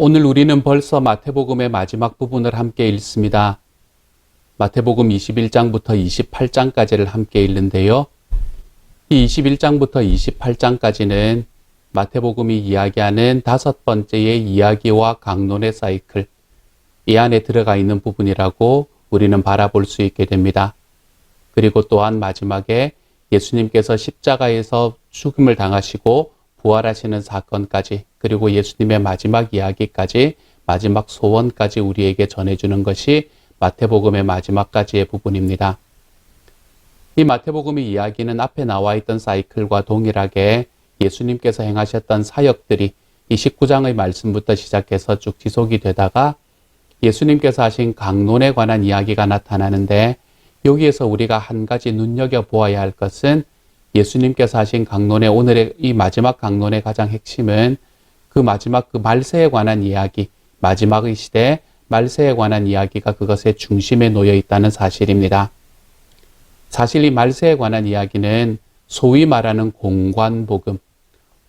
오늘 우리는 벌써 마태복음의 마지막 부분을 함께 읽습니다. 마태복음 21장부터 28장까지를 함께 읽는데요. 이 21장부터 28장까지는 마태복음이 이야기하는 5번째의 이야기와 강론의 사이클, 이 안에 들어가 있는 부분이라고 우리는 바라볼 수 있게 됩니다. 그리고 또한 마지막에 예수님께서 십자가에서 죽음을 당하시고 부활하시는 사건까지, 그리고 예수님의 마지막 이야기까지, 마지막 소원까지 우리에게 전해주는 것이 마태복음의 마지막까지의 부분입니다. 이 마태복음의 이야기는 앞에 나와 있던 사이클과 동일하게 예수님께서 행하셨던 사역들이 이 19장의 말씀부터 시작해서 쭉 지속이 되다가 예수님께서 하신 강론에 관한 이야기가 나타나는데, 여기에서 우리가 한 가지 눈여겨보아야 할 것은 예수님께서 하신 강론의 오늘의 이 마지막 강론의 가장 핵심은 그 마지막 그 말세에 관한 이야기, 마지막의 시대 말세에 관한 이야기가 그것의 중심에 놓여 있다는 사실입니다. 사실 이 말세에 관한 이야기는 소위 말하는 공관복음,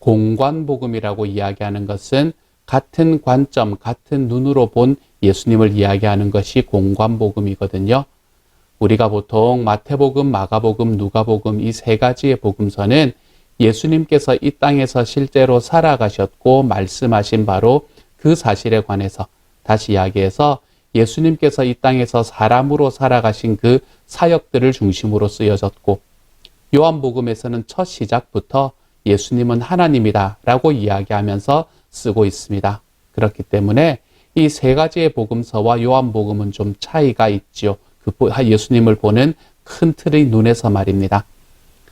공관복음이라고 이야기하는 것은 같은 관점, 같은 눈으로 본 예수님을 이야기하는 것이 공관복음이거든요. 우리가 보통 마태복음, 마가복음, 누가복음 이 세 가지의 복음서는 예수님께서 이 땅에서 실제로 살아가셨고 말씀하신 바로 그 사실에 관해서, 다시 이야기해서 예수님께서 이 땅에서 사람으로 살아가신 그 사역들을 중심으로 쓰여졌고, 요한복음에서는 첫 시작부터 예수님은 하나님이다 라고 이야기하면서 쓰고 있습니다. 그렇기 때문에 이 세 가지의 복음서와 요한복음은 좀 차이가 있지요. 예수님을 보는 큰 틀의 눈에서 말입니다.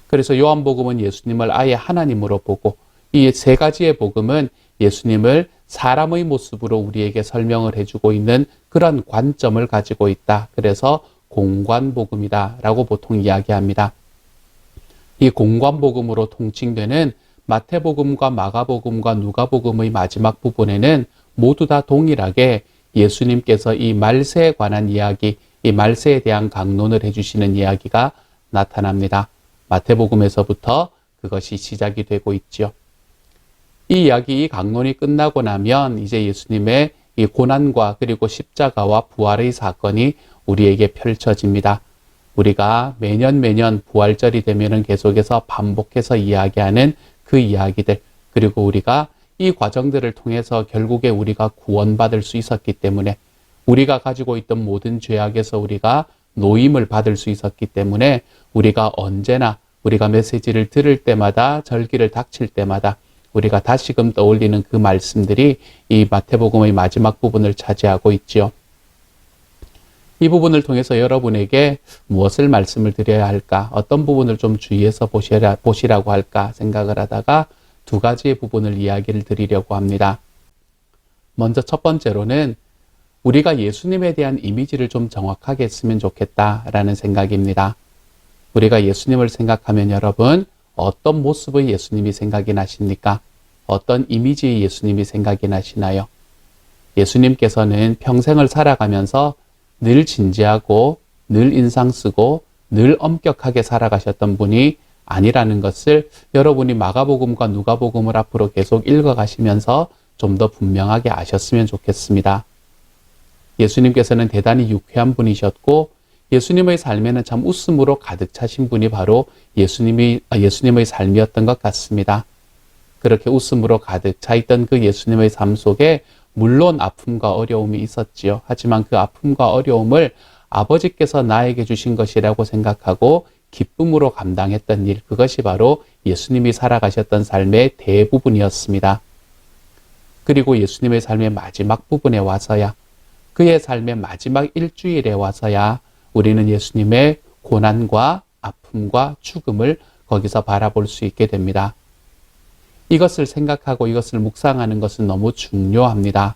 그래서 요한복음은 예수님을 아예 하나님으로 보고, 이 세 가지의 복음은 예수님을 사람의 모습으로 우리에게 설명을 해주고 있는 그런 관점을 가지고 있다. 그래서 공관복음이다 라고 보통 이야기합니다. 이 공관복음으로 통칭되는 마태복음과 마가복음과 누가복음의 마지막 부분에는 모두 다 동일하게 예수님께서 이 말세에 관한 이야기, 이 말세에 대한 강론을 해주시는 이야기가 나타납니다. 마태복음에서부터 그것이 시작이 되고 있죠. 이 이야기, 이 강론이 끝나고 나면 이제 예수님의 이 고난과 그리고 십자가와 부활의 사건이 우리에게 펼쳐집니다. 우리가 매년 부활절이 되면은 계속해서 반복해서 이야기하는 그 이야기들, 그리고 우리가 이 과정들을 통해서 결국에 우리가 구원받을 수 있었기 때문에, 우리가 가지고 있던 모든 죄악에서 우리가 노임을 받을 수 있었기 때문에, 우리가 언제나 우리가 메시지를 들을 때마다, 절기를 닥칠 때마다 우리가 다시금 떠올리는 그 말씀들이 이 마태복음의 마지막 부분을 차지하고 있지요. 이 부분을 통해서 여러분에게 무엇을 말씀을 드려야 할까, 어떤 부분을 좀 주의해서 보시라고 할까 생각을 하다가 두 가지의 부분을 이야기를 드리려고 합니다. 먼저 첫 번째로는 우리가 예수님에 대한 이미지를 좀 정확하게 했으면 좋겠다라는 생각입니다. 우리가 예수님을 생각하면 여러분, 어떤 모습의 예수님이 생각이 나십니까? 어떤 이미지의 예수님이 생각이 나시나요? 예수님께서는 평생을 살아가면서 늘 진지하고 늘 인상 쓰고 늘 엄격하게 살아가셨던 분이 아니라는 것을 여러분이 마가복음과 누가복음을 앞으로 계속 읽어가시면서 좀 더 분명하게 아셨으면 좋겠습니다. 예수님께서는 대단히 유쾌한 분이셨고, 예수님의 삶에는 참 웃음으로 가득 차신 분이 바로 예수님의 삶이었던 것 같습니다. 그렇게 웃음으로 가득 차 있던 그 예수님의 삶 속에 물론 아픔과 어려움이 있었지요. 하지만 그 아픔과 어려움을 아버지께서 나에게 주신 것이라고 생각하고 기쁨으로 감당했던 일, 그것이 바로 예수님이 살아가셨던 삶의 대부분이었습니다. 그리고 예수님의 삶의 마지막 부분에 와서야, 그의 삶의 마지막 일주일에 와서야 우리는 예수님의 고난과 아픔과 죽음을 거기서 바라볼 수 있게 됩니다. 이것을 생각하고 이것을 묵상하는 것은 너무 중요합니다.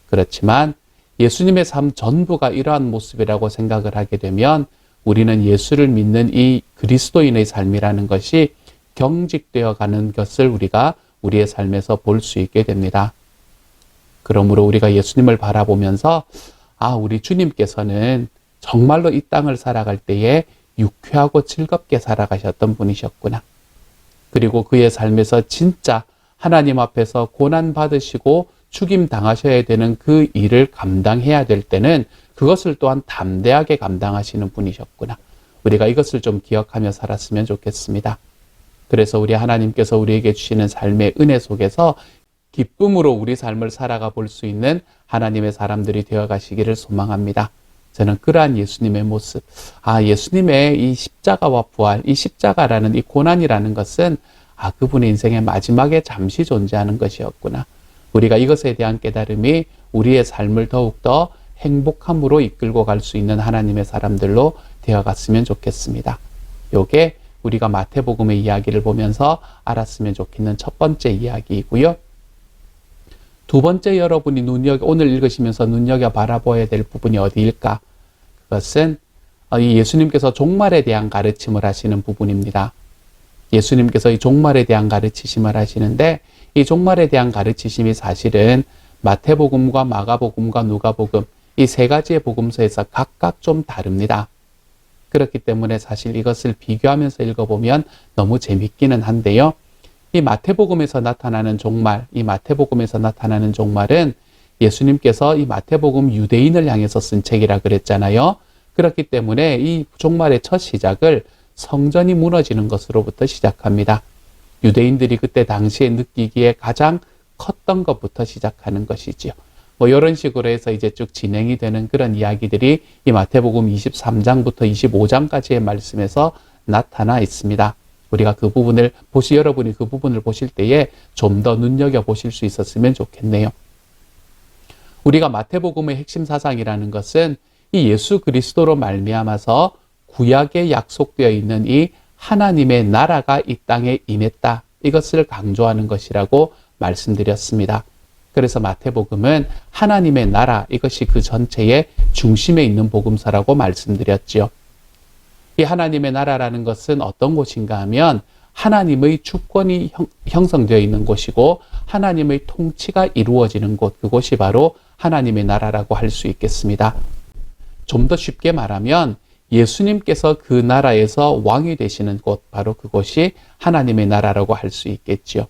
그렇지만 예수님의 삶 전부가 이러한 모습이라고 생각을 하게 되면 우리는 예수를 믿는 이 그리스도인의 삶이라는 것이 경직되어 가는 것을 우리가 우리의 삶에서 볼 수 있게 됩니다. 그러므로 우리가 예수님을 바라보면서 우리 주님께서는 정말로 이 땅을 살아갈 때에 유쾌하고 즐겁게 살아가셨던 분이셨구나. 그리고 그의 삶에서 진짜 하나님 앞에서 고난 받으시고 죽임 당하셔야 되는 그 일을 감당해야 될 때는 그것을 또한 담대하게 감당하시는 분이셨구나. 우리가 이것을 좀 기억하며 살았으면 좋겠습니다. 그래서 우리 하나님께서 우리에게 주시는 삶의 은혜 속에서 기쁨으로 우리 삶을 살아가 볼 수 있는 하나님의 사람들이 되어 가시기를 소망합니다. 저는 그러한 예수님의 모습, 예수님의 이 십자가와 부활, 이 십자가라는 이 고난이라는 것은 그분의 인생의 마지막에 잠시 존재하는 것이었구나. 우리가 이것에 대한 깨달음이 우리의 삶을 더욱더 행복함으로 이끌고 갈 수 있는 하나님의 사람들로 되어갔으면 좋겠습니다. 요게 우리가 마태복음의 이야기를 보면서 알았으면 좋겠는 첫 번째 이야기이고요. 두 번째 여러분이 오늘 읽으시면서 눈여겨 바라보아야 될 부분이 어디일까? 그것은 이 예수님께서 종말에 대한 가르침을 하시는 부분입니다. 예수님께서 이 종말에 대한 가르치심을 하시는데 이 종말에 대한 가르치심이 사실은 마태복음과 마가복음과 누가복음 이 세 가지의 복음서에서 각각 좀 다릅니다. 그렇기 때문에 사실 이것을 비교하면서 읽어보면 너무 재밌기는 한데요. 이 마태복음에서 나타나는 종말, 이 마태복음에서 나타나는 종말은 예수님께서 이 마태복음 유대인을 향해서 쓴 책이라 그랬잖아요. 그렇기 때문에 이 종말의 첫 시작을 성전이 무너지는 것으로부터 시작합니다. 유대인들이 그때 당시에 느끼기에 가장 컸던 것부터 시작하는 것이지요. 이런 식으로 해서 이제 쭉 진행이 되는 그런 이야기들이 이 마태복음 23장부터 25장까지의 말씀에서 나타나 있습니다. 우리가 그 부분을 여러분이 그 부분을 보실 때에 좀 더 눈여겨보실 수 있었으면 좋겠네요. 우리가 마태복음의 핵심 사상이라는 것은 이 예수 그리스도로 말미암아서 구약에 약속되어 있는 이 하나님의 나라가 이 땅에 임했다. 이것을 강조하는 것이라고 말씀드렸습니다. 그래서 마태복음은 하나님의 나라, 이것이 그 전체의 중심에 있는 복음서라고 말씀드렸지요. 이 하나님의 나라라는 것은 어떤 곳인가 하면 하나님의 주권이 형성되어 있는 곳이고 하나님의 통치가 이루어지는 곳, 그곳이 바로 하나님의 나라라고 할 수 있겠습니다. 좀 더 쉽게 말하면 예수님께서 그 나라에서 왕이 되시는 곳, 바로 그곳이 하나님의 나라라고 할 수 있겠지요.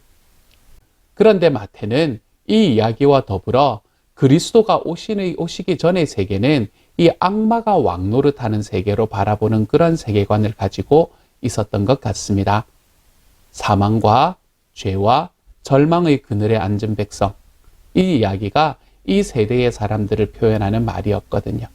그런데 마태는 이 이야기와 더불어 그리스도가 오시기 전의 세계는 이 악마가 왕노릇하는 세계로 바라보는 그런 세계관을 가지고 있었던 것 같습니다. 사망과 죄와 절망의 그늘에 앉은 백성, 이 이야기가 이 세대의 사람들을 표현하는 말이었거든요.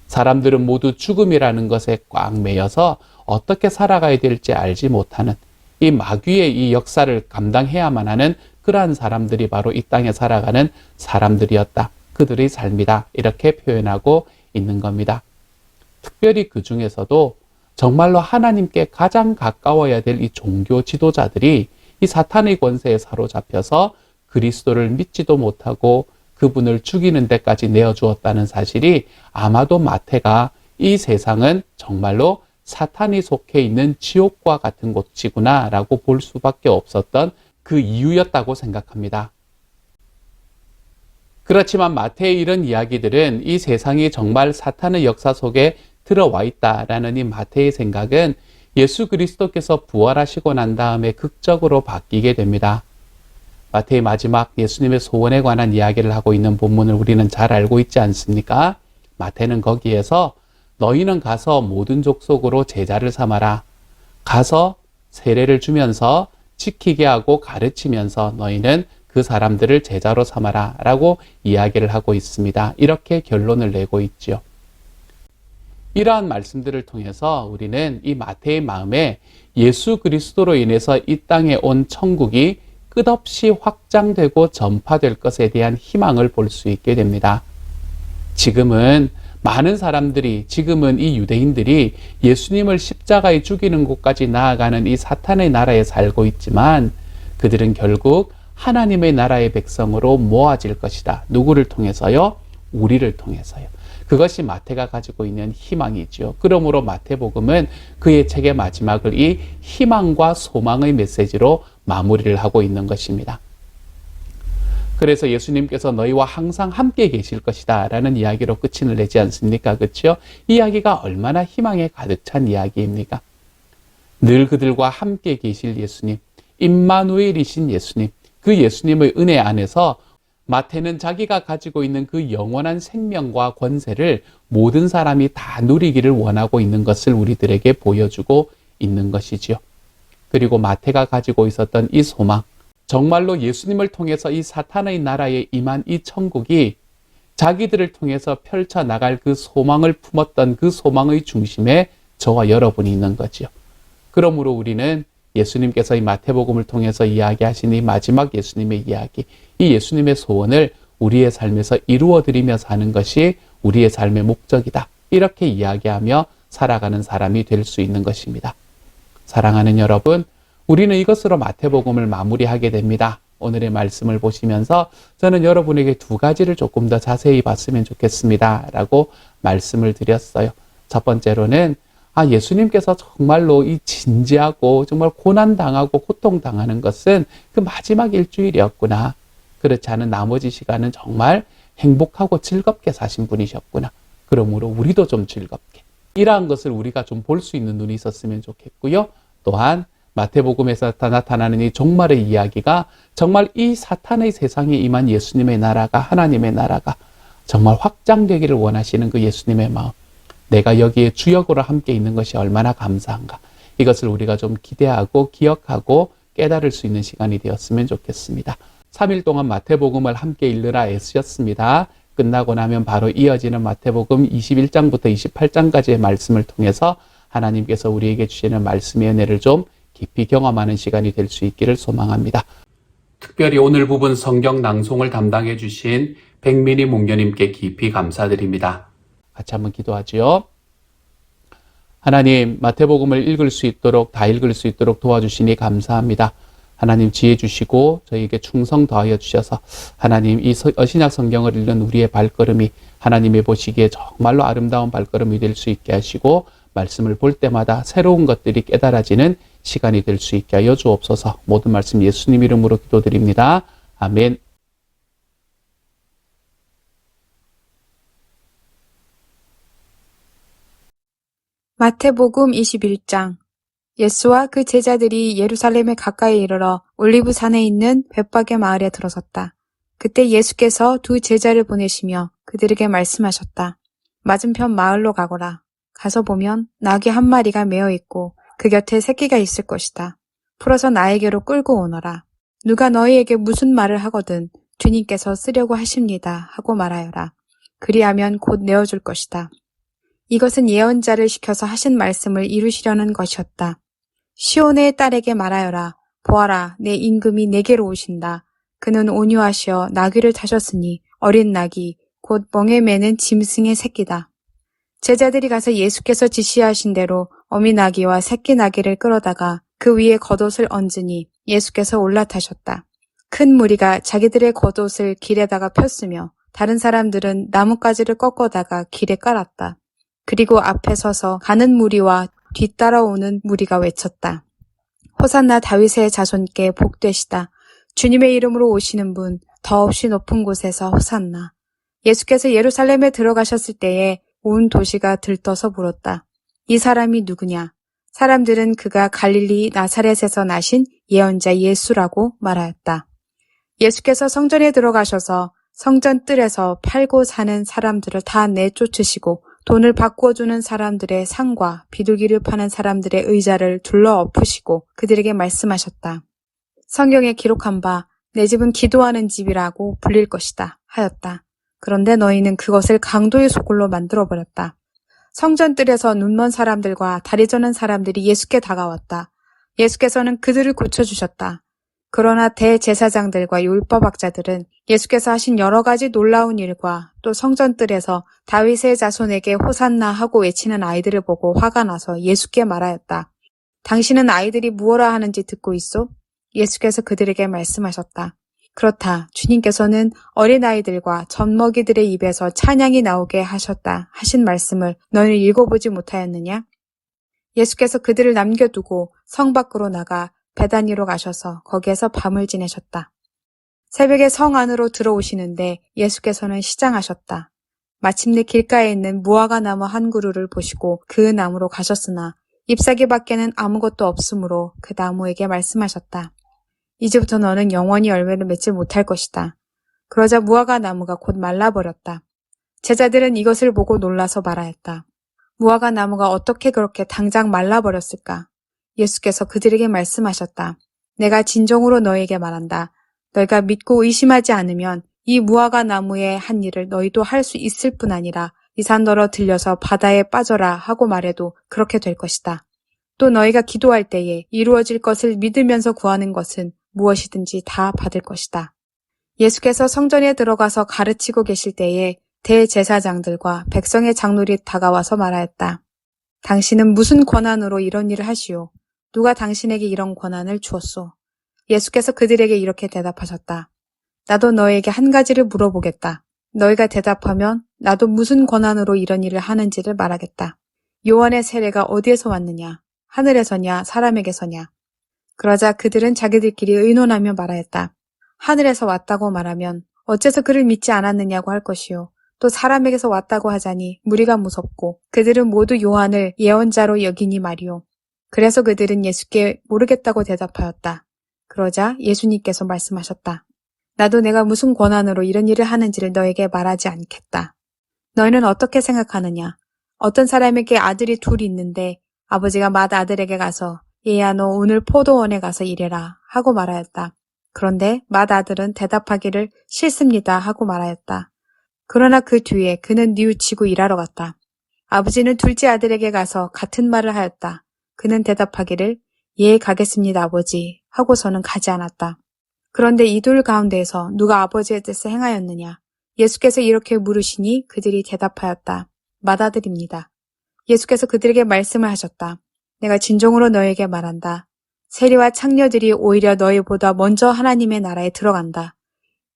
사람들은 모두 죽음이라는 것에 꽉 매여서 어떻게 살아가야 될지 알지 못하는 이 마귀의 이 역사를 감당해야만 하는 그러한 사람들이 바로 이 땅에 살아가는 사람들이었다. 그들의 삶이다. 이렇게 표현하고 있는 겁니다. 특별히 그 중에서도 정말로 하나님께 가장 가까워야 될 이 종교 지도자들이 이 사탄의 권세에 사로잡혀서 그리스도를 믿지도 못하고 그분을 죽이는 데까지 내어주었다는 사실이 아마도 마태가 이 세상은 정말로 사탄이 속해 있는 지옥과 같은 곳이구나 라고 볼 수밖에 없었던 그 이유였다고 생각합니다. 그렇지만 마태의 이런 이야기들은 이 세상이 정말 사탄의 역사 속에 들어와 있다라는 이 마태의 생각은 예수 그리스도께서 부활하시고 난 다음에 극적으로 바뀌게 됩니다. 마태의 마지막 예수님의 소원에 관한 이야기를 하고 있는 본문을 우리는 잘 알고 있지 않습니까? 마태는 거기에서 너희는 가서 모든 족속으로 제자를 삼아라. 가서 세례를 주면서 지키게 하고 가르치면서 너희는 그 사람들을 제자로 삼아라 라고 이야기를 하고 있습니다. 이렇게 결론을 내고 있죠. 이러한 말씀들을 통해서 우리는 이 마태의 마음에 예수 그리스도로 인해서 이 땅에 온 천국이 끝없이 확장되고 전파될 것에 대한 희망을 볼 수 있게 됩니다. 지금은 많은 사람들이, 지금은 이 유대인들이 예수님을 십자가에 죽이는 곳까지 나아가는 이 사탄의 나라에 살고 있지만 그들은 결국 하나님의 나라의 백성으로 모아질 것이다. 누구를 통해서요? 우리를 통해서요. 그것이 마태가 가지고 있는 희망이죠. 그러므로 마태복음은 그의 책의 마지막을 이 희망과 소망의 메시지로 마무리를 하고 있는 것입니다. 그래서 예수님께서 너희와 항상 함께 계실 것이다 라는 이야기로 끝을 내지 않습니까? 그렇죠? 이 이야기가 얼마나 희망에 가득 찬 이야기입니까? 늘 그들과 함께 계실 예수님, 임마누엘이신 예수님, 그 예수님의 은혜 안에서 마태는 자기가 가지고 있는 그 영원한 생명과 권세를 모든 사람이 다 누리기를 원하고 있는 것을 우리들에게 보여주고 있는 것이지요. 그리고 마태가 가지고 있었던 이 소망, 정말로 예수님을 통해서 이 사탄의 나라에 임한 이 천국이 자기들을 통해서 펼쳐나갈 그 소망을 품었던 그 소망의 중심에 저와 여러분이 있는 거지요. 그러므로 우리는 예수님께서 이 마태복음을 통해서 이야기하신 이 마지막 예수님의 이야기, 이 예수님의 소원을 우리의 삶에서 이루어드리며 사는 것이 우리의 삶의 목적이다. 이렇게 이야기하며 살아가는 사람이 될 수 있는 것입니다. 사랑하는 여러분, 우리는 이것으로 마태복음을 마무리하게 됩니다. 오늘의 말씀을 보시면서 저는 여러분에게 두 가지를 조금 더 자세히 봤으면 좋겠습니다. 라고 말씀을 드렸어요. 첫 번째로는 예수님께서 정말로 이 진지하고 정말 고난당하고 고통당하는 것은 그 마지막 일주일이었구나. 그렇지 않은 나머지 시간은 정말 행복하고 즐겁게 사신 분이셨구나. 그러므로 우리도 좀 즐겁게. 이러한 것을 우리가 좀 볼 수 있는 눈이 있었으면 좋겠고요. 또한 마태복음에서 나타나는 이 종말의 이야기가 정말 이 사탄의 세상에 임한 예수님의 나라가, 하나님의 나라가 정말 확장되기를 원하시는 그 예수님의 마음, 내가 여기에 주역으로 함께 있는 것이 얼마나 감사한가. 이것을 우리가 좀 기대하고 기억하고 깨달을 수 있는 시간이 되었으면 좋겠습니다. 3일 동안 마태복음을 함께 읽느라 애쓰셨습니다. 끝나고 나면 바로 이어지는 마태복음 21장부터 28장까지의 말씀을 통해서 하나님께서 우리에게 주시는 말씀의 은혜를 좀 깊이 경험하는 시간이 될 수 있기를 소망합니다. 특별히 오늘 부분 성경 낭송을 담당해 주신 백민희 목녀님께 깊이 감사드립니다. 같이 한번 기도하지요. 하나님, 마태복음을 읽을 수 있도록, 다 읽을 수 있도록 도와주시니 감사합니다. 하나님 지혜 주시고 저희에게 충성 더하여 주셔서 하나님 이 어신약 성경을 읽는 우리의 발걸음이 하나님이 보시기에 정말로 아름다운 발걸음이 될 수 있게 하시고 말씀을 볼 때마다 새로운 것들이 깨달아지는 시간이 될 수 있게 하여 주옵소서. 모든 말씀 예수님 이름으로 기도드립니다. 아멘. 마태복음 21장. 예수와 그 제자들이 예루살렘에 가까이 이르러 올리브산에 있는 벳박의 마을에 들어섰다. 그때 예수께서 두 제자를 보내시며 그들에게 말씀하셨다. 맞은편 마을로 가거라. 가서 보면 나귀 한 마리가 메어 있고 그 곁에 새끼가 있을 것이다. 풀어서 나에게로 끌고 오너라. 누가 너희에게 무슨 말을 하거든 주님께서 쓰려고 하십니다 하고 말하여라. 그리하면 곧 내어줄 것이다. 이것은 예언자를 시켜서 하신 말씀을 이루시려는 것이었다. 시온의 딸에게 말하여라. 보아라, 내 임금이 내게로 오신다. 그는 온유하시어 나귀를 타셨으니 어린 나귀, 곧 멍에 매는 짐승의 새끼다. 제자들이 가서 예수께서 지시하신 대로 어미 나귀와 새끼 나귀를 끌어다가 그 위에 겉옷을 얹으니 예수께서 올라타셨다. 큰 무리가 자기들의 겉옷을 길에다가 폈으며 다른 사람들은 나뭇가지를 꺾어다가 길에 깔았다. 그리고 앞에 서서 가는 무리와 뒤따라오는 무리가 외쳤다. 호산나 다윗의 자손께 복되시다. 주님의 이름으로 오시는 분, 더없이 높은 곳에서 호산나. 예수께서 예루살렘에 들어가셨을 때에 온 도시가 들떠서 물었다. 이 사람이 누구냐? 사람들은 그가 갈릴리 나사렛에서 나신 예언자 예수라고 말하였다. 예수께서 성전에 들어가셔서 성전 뜰에서 팔고 사는 사람들을 다 내쫓으시고 돈을 바꾸어주는 사람들의 상과 비둘기를 파는 사람들의 의자를 둘러 엎으시고 그들에게 말씀하셨다. 성경에 기록한 바 내 집은 기도하는 집이라고 불릴 것이다 하였다. 그런데 너희는 그것을 강도의 소굴로 만들어버렸다. 성전뜰에서 눈먼 사람들과 다리 저는 사람들이 예수께 다가왔다. 예수께서는 그들을 고쳐주셨다. 그러나 대제사장들과 율법학자들은 예수께서 하신 여러 가지 놀라운 일과 또 성전뜰에서 다윗의 자손에게 호산나 하고 외치는 아이들을 보고 화가 나서 예수께 말하였다. 당신은 아이들이 무엇라 하는지 듣고 있소? 예수께서 그들에게 말씀하셨다. 그렇다. 주님께서는 어린아이들과 젖먹이들의 입에서 찬양이 나오게 하셨다 하신 말씀을 너희는 읽어보지 못하였느냐? 예수께서 그들을 남겨두고 성 밖으로 나가 베다니로 가셔서 거기에서 밤을 지내셨다. 새벽에 성 안으로 들어오시는데 예수께서는 시장하셨다. 마침내 길가에 있는 무화과 나무 한 그루를 보시고 그 나무로 가셨으나 잎사귀 밖에는 아무것도 없으므로 그 나무에게 말씀하셨다. 이제부터 너는 영원히 열매를 맺지 못할 것이다. 그러자 무화과 나무가 곧 말라버렸다. 제자들은 이것을 보고 놀라서 말하였다. 무화과 나무가 어떻게 그렇게 당장 말라버렸을까? 예수께서 그들에게 말씀하셨다. 내가 진정으로 너에게 말한다. 너희가 믿고 의심하지 않으면 이 무화과 나무의 한 일을 너희도 할 수 있을 뿐 아니라 이 산 너러 들려서 바다에 빠져라 하고 말해도 그렇게 될 것이다. 또 너희가 기도할 때에 이루어질 것을 믿으면서 구하는 것은 무엇이든지 다 받을 것이다. 예수께서 성전에 들어가서 가르치고 계실 때에 대제사장들과 백성의 장로들이 다가와서 말하였다. 당신은 무슨 권한으로 이런 일을 하시오? 누가 당신에게 이런 권한을 주었소? 예수께서 그들에게 이렇게 대답하셨다. 나도 너에게 한 가지를 물어보겠다. 너희가 대답하면 나도 무슨 권한으로 이런 일을 하는지를 말하겠다. 요한의 세례가 어디에서 왔느냐? 하늘에서냐? 사람에게서냐? 그러자 그들은 자기들끼리 의논하며 말하였다. 하늘에서 왔다고 말하면 어째서 그를 믿지 않았느냐고 할 것이요. 또 사람에게서 왔다고 하자니 무리가 무섭고 그들은 모두 요한을 예언자로 여기니 말이오. 그래서 그들은 예수께 모르겠다고 대답하였다. 그러자 예수님께서 말씀하셨다. 나도 내가 무슨 권한으로 이런 일을 하는지를 너에게 말하지 않겠다. 너희는 어떻게 생각하느냐? 어떤 사람에게 아들이 둘이 있는데 아버지가 맏아들에게 가서 얘야 너 오늘 포도원에 가서 일해라 하고 말하였다. 그런데 맏아들은 대답하기를 싫습니다 하고 말하였다. 그러나 그 뒤에 그는 뉘우치고 일하러 갔다. 아버지는 둘째 아들에게 가서 같은 말을 하였다. 그는 대답하기를 예 가겠습니다 아버지 하고서는 가지 않았다. 그런데 이 둘 가운데에서 누가 아버지의 뜻을 행하였느냐? 예수께서 이렇게 물으시니 그들이 대답하였다. 맏아들입니다. 예수께서 그들에게 말씀을 하셨다. 내가 진정으로 너에게 말한다. 세리와 창녀들이 오히려 너희보다 먼저 하나님의 나라에 들어간다.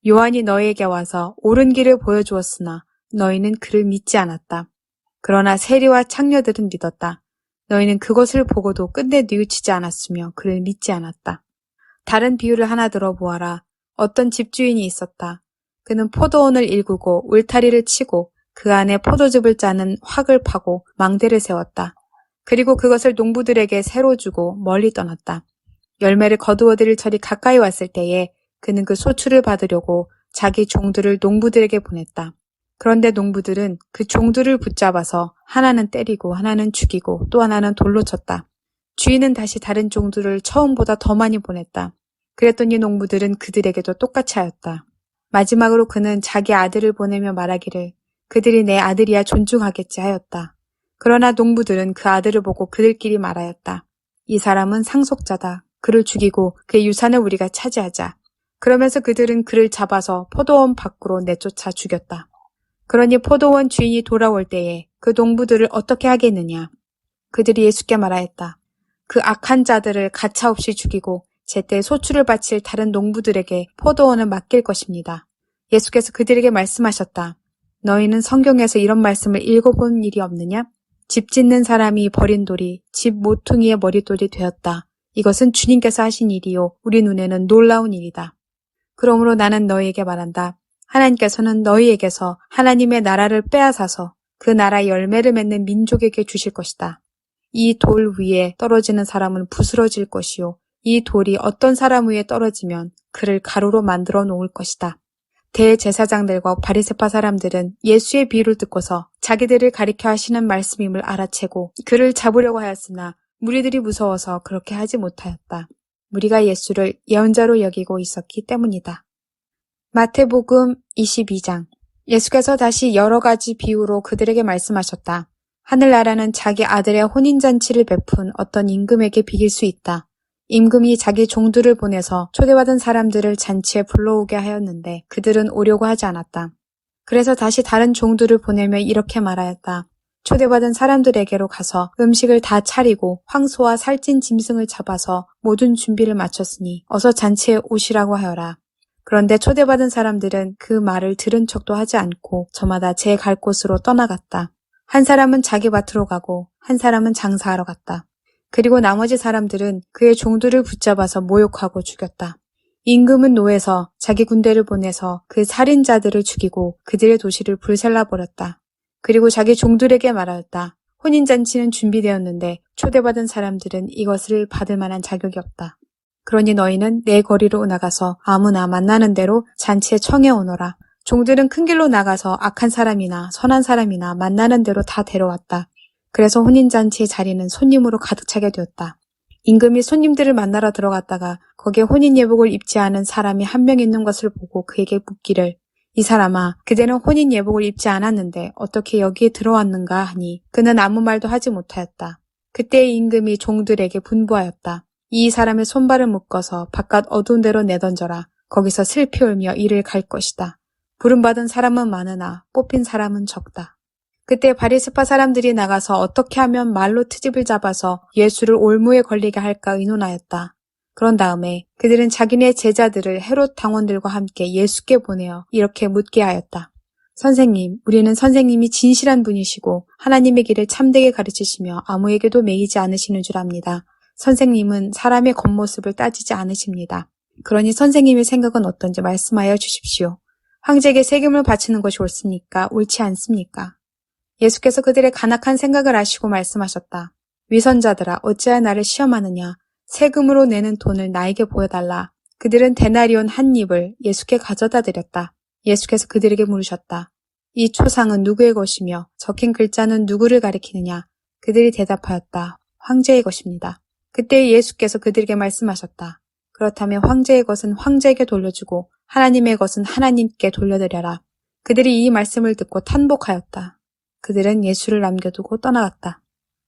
요한이 너희에게 와서 옳은 길을 보여주었으나 너희는 그를 믿지 않았다. 그러나 세리와 창녀들은 믿었다. 너희는 그것을 보고도 끝내 뉘우치지 않았으며 그를 믿지 않았다. 다른 비유를 하나 들어보아라. 어떤 집주인이 있었다. 그는 포도원을 일구고 울타리를 치고 그 안에 포도즙을 짜는 확을 파고 망대를 세웠다. 그리고 그것을 농부들에게 새로 주고 멀리 떠났다. 열매를 거두어들일 철이 가까이 왔을 때에 그는 그 소출을 받으려고 자기 종들을 농부들에게 보냈다. 그런데 농부들은 그 종들을 붙잡아서 하나는 때리고 하나는 죽이고 또 하나는 돌로 쳤다. 주인은 다시 다른 종들을 처음보다 더 많이 보냈다. 그랬더니 농부들은 그들에게도 똑같이 하였다. 마지막으로 그는 자기 아들을 보내며 말하기를 그들이 내 아들이야 존중하겠지 하였다. 그러나 농부들은 그 아들을 보고 그들끼리 말하였다. 이 사람은 상속자다. 그를 죽이고 그의 유산을 우리가 차지하자. 그러면서 그들은 그를 잡아서 포도원 밖으로 내쫓아 죽였다. 그러니 포도원 주인이 돌아올 때에 그 농부들을 어떻게 하겠느냐? 그들이 예수께 말하였다. 그 악한 자들을 가차없이 죽이고 제때 소출을 바칠 다른 농부들에게 포도원을 맡길 것입니다. 예수께서 그들에게 말씀하셨다. 너희는 성경에서 이런 말씀을 읽어본 일이 없느냐? 집 짓는 사람이 버린 돌이 집 모퉁이의 머릿돌이 되었다. 이것은 주님께서 하신 일이요. 우리 눈에는 놀라운 일이다. 그러므로 나는 너희에게 말한다. 하나님께서는 너희에게서 하나님의 나라를 빼앗아서 그 나라 열매를 맺는 민족에게 주실 것이다. 이 돌 위에 떨어지는 사람은 부스러질 것이요. 이 돌이 어떤 사람 위에 떨어지면 그를 가루로 만들어 놓을 것이다. 대제사장들과 바리새파 사람들은 예수의 비유를 듣고서 자기들을 가리켜 하시는 말씀임을 알아채고 그를 잡으려고 하였으나 무리들이 무서워서 그렇게 하지 못하였다. 무리가 예수를 예언자로 여기고 있었기 때문이다. 마태복음 22장. 예수께서 다시 여러 가지 비유로 그들에게 말씀하셨다. 하늘나라는 자기 아들의 혼인잔치를 베푼 어떤 임금에게 비길 수 있다. 임금이 자기 종들을 보내서 초대받은 사람들을 잔치에 불러오게 하였는데 그들은 오려고 하지 않았다. 그래서 다시 다른 종들을 보내며 이렇게 말하였다. 초대받은 사람들에게로 가서 음식을 다 차리고 황소와 살찐 짐승을 잡아서 모든 준비를 마쳤으니 어서 잔치에 오시라고 하여라. 그런데 초대받은 사람들은 그 말을 들은 척도 하지 않고 저마다 제 갈 곳으로 떠나갔다. 한 사람은 자기 밭으로 가고 한 사람은 장사하러 갔다. 그리고 나머지 사람들은 그의 종들을 붙잡아서 모욕하고 죽였다. 임금은 노에서 자기 군대를 보내서 그 살인자들을 죽이고 그들의 도시를 불살라버렸다. 그리고 자기 종들에게 말하였다. 혼인잔치는 준비되었는데 초대받은 사람들은 이것을 받을 만한 자격이 없다. 그러니 너희는 내 거리로 나가서 아무나 만나는 대로 잔치에 청해 오너라. 종들은 큰 길로 나가서 악한 사람이나 선한 사람이나 만나는 대로 다 데려왔다. 그래서 혼인잔치의 자리는 손님으로 가득 차게 되었다. 임금이 손님들을 만나러 들어갔다가 거기에 혼인 예복을 입지 않은 사람이 한 명 있는 것을 보고 그에게 묻기를 이 사람아, 그대는 혼인 예복을 입지 않았는데 어떻게 여기에 들어왔는가 하니 그는 아무 말도 하지 못하였다. 그때 임금이 종들에게 분부하였다. 이 사람의 손발을 묶어서 바깥 어두운 데로 내던져라. 거기서 슬피 울며 이를 갈 것이다. 부름받은 사람은 많으나 뽑힌 사람은 적다. 그때 바리새파 사람들이 나가서 어떻게 하면 말로 트집을 잡아서 예수를 올무에 걸리게 할까 의논하였다. 그런 다음에 그들은 자기네 제자들을 헤롯 당원들과 함께 예수께 보내어 이렇게 묻게 하였다. 선생님, 우리는 선생님이 진실한 분이시고 하나님의 길을 참되게 가르치시며 아무에게도 매이지 않으시는 줄 압니다. 선생님은 사람의 겉모습을 따지지 않으십니다. 그러니 선생님의 생각은 어떤지 말씀하여 주십시오. 황제에게 세금을 바치는 것이 옳습니까? 옳지 않습니까? 예수께서 그들의 간악한 생각을 아시고 말씀하셨다. 위선자들아, 어찌하여 나를 시험하느냐? 세금으로 내는 돈을 나에게 보여달라. 그들은 데나리온 한 입을 예수께 가져다 드렸다. 예수께서 그들에게 물으셨다. 이 초상은 누구의 것이며 적힌 글자는 누구를 가리키느냐? 그들이 대답하였다. 황제의 것입니다. 그때 예수께서 그들에게 말씀하셨다. 그렇다면 황제의 것은 황제에게 돌려주고 하나님의 것은 하나님께 돌려드려라. 그들이 이 말씀을 듣고 탄복하였다. 그들은 예수를 남겨두고 떠나갔다.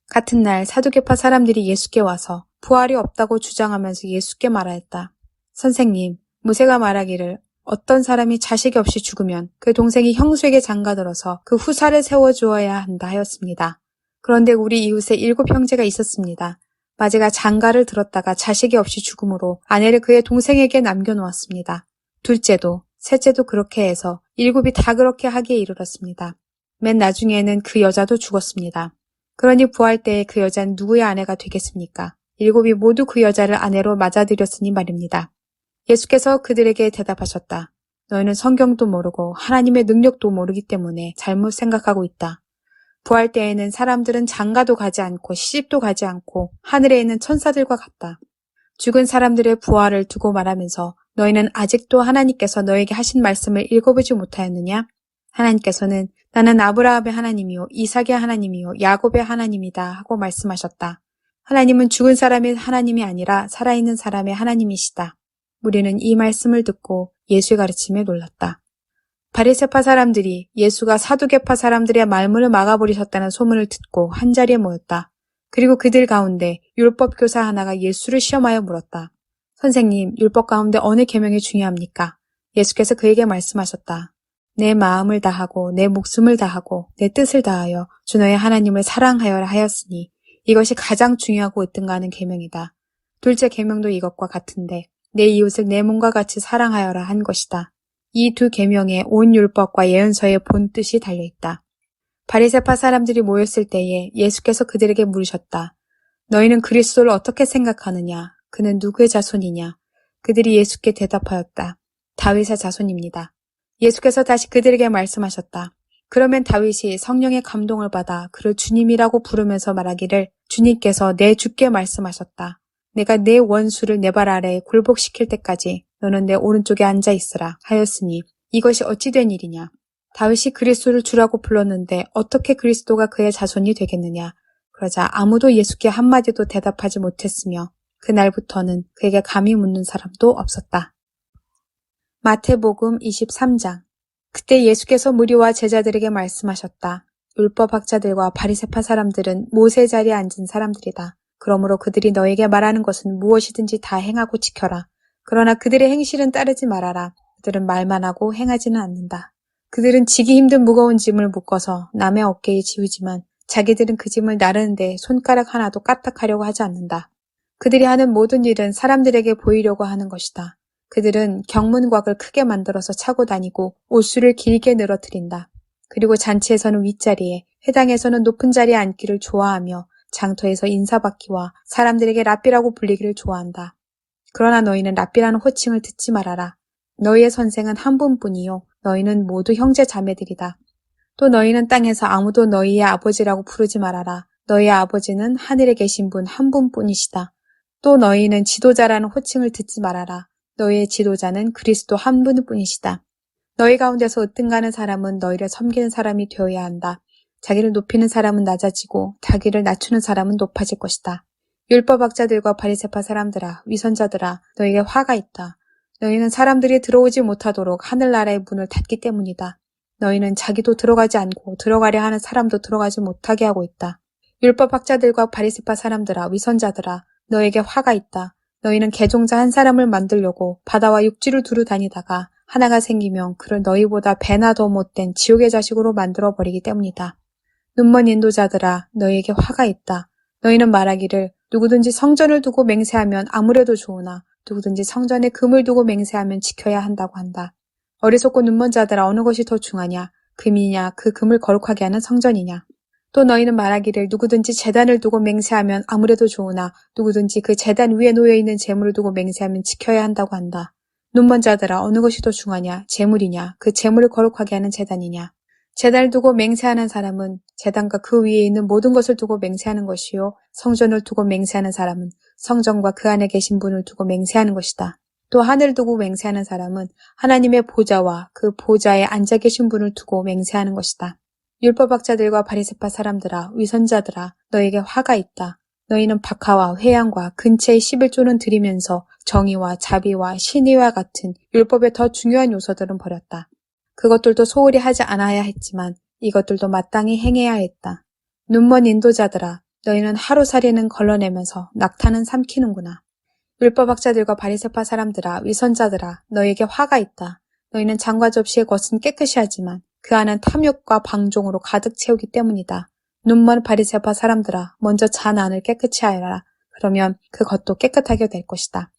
같은 날 사두개파 사람들이 예수께 와서 부활이 없다고 주장하면서 예수께 말하였다. 선생님, 모세가 말하기를 어떤 사람이 자식이 없이 죽으면 그 동생이 형수에게 장가들어서 그 후사를 세워주어야 한다 하였습니다. 그런데 우리 이웃에 7 형제가 있었습니다. 마지가 장가를 들었다가 자식이 없이 죽음으로 아내를 그의 동생에게 남겨놓았습니다. 둘째도, 셋째도 그렇게 해서 7이 다 그렇게 하기에 이르렀습니다. 맨 나중에는 그 여자도 죽었습니다. 그러니 부활 때에 그 여자는 누구의 아내가 되겠습니까? 7이 모두 그 여자를 아내로 맞아들였으니 말입니다. 예수께서 그들에게 대답하셨다. 너희는 성경도 모르고 하나님의 능력도 모르기 때문에 잘못 생각하고 있다. 부활 때에는 사람들은 장가도 가지 않고 시집도 가지 않고 하늘에 있는 천사들과 같다. 죽은 사람들의 부활을 두고 말하면서 너희는 아직도 하나님께서 너에게 하신 말씀을 읽어보지 못하였느냐? 하나님께서는 나는 아브라함의 하나님이요 이삭의 하나님이요 야곱의 하나님이다 하고 말씀하셨다. 하나님은 죽은 사람의 하나님이 아니라 살아있는 사람의 하나님이시다. 우리는 이 말씀을 듣고 예수의 가르침에 놀랐다. 바리새파 사람들이 예수가 사두개파 사람들의 말문을 막아버리셨다는 소문을 듣고 한자리에 모였다. 그리고 그들 가운데 율법 교사 하나가 예수를 시험하여 물었다. 선생님, 율법 가운데 어느 계명이 중요합니까? 예수께서 그에게 말씀하셨다. 내 마음을 다하고 내 목숨을 다하고 내 뜻을 다하여 주 너의 하나님을 사랑하여라 하였으니 이것이 가장 중요하고 으뜸가는 계명이다. 둘째 계명도 이것과 같은데 내 이웃을 내 몸과 같이 사랑하여라 한 것이다. 이 2 계명에 온 율법과 예언서의 본 뜻이 달려있다. 바리새파 사람들이 모였을 때에 예수께서 그들에게 물으셨다. 너희는 그리스도를 어떻게 생각하느냐? 그는 누구의 자손이냐? 그들이 예수께 대답하였다. 다윗의 자손입니다. 예수께서 다시 그들에게 말씀하셨다. 그러면 다윗이 성령의 감동을 받아 그를 주님이라고 부르면서 말하기를 주님께서 내 주께 말씀하셨다. 내가 내 원수를 내 발 아래에 굴복시킬 때까지 너는 내 오른쪽에 앉아 있으라 하였으니 이것이 어찌 된 일이냐. 다윗이 그리스도를 주라고 불렀는데 어떻게 그리스도가 그의 자손이 되겠느냐. 그러자 아무도 예수께 한마디도 대답하지 못했으며 그날부터는 그에게 감히 묻는 사람도 없었다. 마태복음 23장. 그때 예수께서 무리와 제자들에게 말씀하셨다. 율법학자들과 바리새파 사람들은 모세 자리에 앉은 사람들이다. 그러므로 그들이 너에게 말하는 것은 무엇이든지 다 행하고 지켜라. 그러나 그들의 행실은 따르지 말아라. 그들은 말만 하고 행하지는 않는다. 그들은 지기 힘든 무거운 짐을 묶어서 남의 어깨에 지우지만 자기들은 그 짐을 나르는데 손가락 하나도 까딱하려고 하지 않는다. 그들이 하는 모든 일은 사람들에게 보이려고 하는 것이다. 그들은 경문곽을 크게 만들어서 차고 다니고 옷수를 길게 늘어뜨린다. 그리고 잔치에서는 윗자리에, 회당에서는 높은 자리에 앉기를 좋아하며 장터에서 인사받기와 사람들에게 랍비라고 불리기를 좋아한다. 그러나 너희는 랍비라는 호칭을 듣지 말아라. 너희의 선생은 한 분뿐이요 너희는 모두 형제 자매들이다. 또 너희는 땅에서 아무도 너희의 아버지라고 부르지 말아라. 너희의 아버지는 하늘에 계신 분 한 분뿐이시다. 또 너희는 지도자라는 호칭을 듣지 말아라. 너희의 지도자는 그리스도 한 분뿐이시다. 너희 가운데서 으뜸가는 사람은 너희를 섬기는 사람이 되어야 한다. 자기를 높이는 사람은 낮아지고 자기를 낮추는 사람은 높아질 것이다. 율법학자들과 바리새파 사람들아, 위선자들아, 너희에게 화가 있다. 너희는 사람들이 들어오지 못하도록 하늘나라의 문을 닫기 때문이다. 너희는 자기도 들어가지 않고 들어가려 하는 사람도 들어가지 못하게 하고 있다. 율법학자들과 바리새파 사람들아, 위선자들아, 너희에게 화가 있다. 너희는 개종자 한 사람을 만들려고 바다와 육지를 두루 다니다가 하나가 생기면 그를 너희보다 배나 더 못된 지옥의 자식으로 만들어버리기 때문이다. 눈먼 인도자들아, 너희에게 화가 있다. 너희는 말하기를 누구든지 성전을 두고 맹세하면 아무래도 좋으나 누구든지 성전에 금을 두고 맹세하면 지켜야 한다고 한다. 어리석고 눈먼 자들아, 어느 것이 더 중하냐? 금이냐, 그 금을 거룩하게 하는 성전이냐? 또 너희는 말하기를 누구든지 제단을 두고 맹세하면 아무래도 좋으나 누구든지 그 제단 위에 놓여있는 재물을 두고 맹세하면 지켜야 한다고 한다. 눈먼 자들아, 어느 것이 더 중하냐? 재물이냐? 그 재물을 거룩하게 하는 제단이냐? 제단을 두고 맹세하는 사람은 제단과 그 위에 있는 모든 것을 두고 맹세하는 것이요. 성전을 두고 맹세하는 사람은 성전과 그 안에 계신 분을 두고 맹세하는 것이다. 또 하늘을 두고 맹세하는 사람은 하나님의 보좌와 그 보좌에 앉아 계신 분을 두고 맹세하는 것이다. 율법학자들과 바리새파 사람들아, 위선자들아, 너에게 화가 있다. 너희는 박하와 회양과 근처의 11조는 드리면서 정의와 자비와 신의와 같은 율법의 더 중요한 요소들은 버렸다. 그것들도 소홀히 하지 않아야 했지만 이것들도 마땅히 행해야 했다. 눈먼 인도자들아, 너희는 하루살이는 걸러내면서 낙타는 삼키는구나. 율법학자들과 바리새파 사람들아, 위선자들아, 너희에게 화가 있다. 너희는 잔과 접시의 겉은 깨끗이 하지만 그 안은 탐욕과 방종으로 가득 채우기 때문이다. 눈먼 바리새파 사람들아, 먼저 잔 안을 깨끗이 하여라. 그러면 그 겉도 깨끗하게 될 것이다.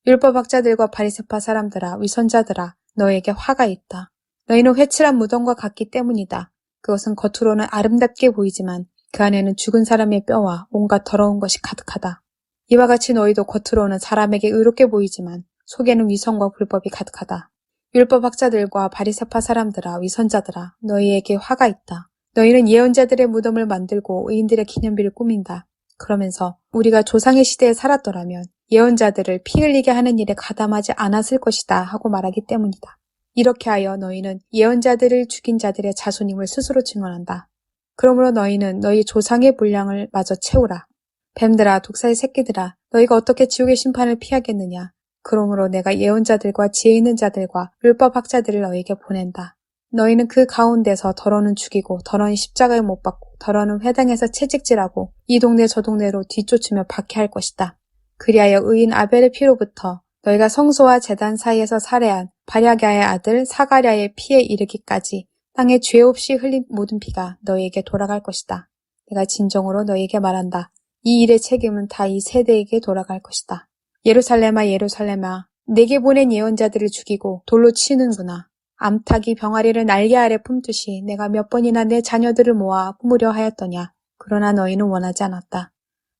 율법학자들과 바리새파 사람들아, 위선자들아, 너희에게 화가 있다. 너희는 회칠한 무덤과 같기 때문이다. 그것은 겉으로는 아름답게 보이지만 그 안에는 죽은 사람의 뼈와 온갖 더러운 것이 가득하다. 이와 같이 너희도 겉으로는 사람에게 의롭게 보이지만 속에는 위선과 불법이 가득하다. 율법학자들과 바리새파 사람들아, 위선자들아, 너희에게 화가 있다. 너희는 예언자들의 무덤을 만들고 의인들의 기념비를 꾸민다. 그러면서 우리가 조상의 시대에 살았더라면 예언자들을 피 흘리게 하는 일에 가담하지 않았을 것이다 하고 말하기 때문이다. 이렇게 하여 너희는 예언자들을 죽인 자들의 자손임을 스스로 증언한다. 그러므로 너희는 너희 조상의 분량을 마저 채우라. 뱀들아, 독사의 새끼들아, 너희가 어떻게 지옥의 심판을 피하겠느냐. 그러므로 내가 예언자들과 지혜 있는 자들과 율법학자들을 너희에게 보낸다. 너희는 그 가운데서 더러는 죽이고 더러는 십자가에 못 박고 더러는 회당에서 채찍질하고 이 동네 저 동네로 뒤쫓으며 박해할 것이다. 그리하여 의인 아벨의 피로부터 너희가 성소와 제단 사이에서 살해한 바랴가의 아들 사가랴의 피에 이르기까지 땅에 죄 없이 흘린 모든 피가 너희에게 돌아갈 것이다. 내가 진정으로 너희에게 말한다. 이 일의 책임은 다 이 세대에게 돌아갈 것이다. 예루살렘아, 예루살렘아, 내게 보낸 예언자들을 죽이고 돌로 치는구나. 암탉이 병아리를 날개 아래 품듯이 내가 몇 번이나 내 자녀들을 모아 품으려 하였더냐. 그러나 너희는 원하지 않았다.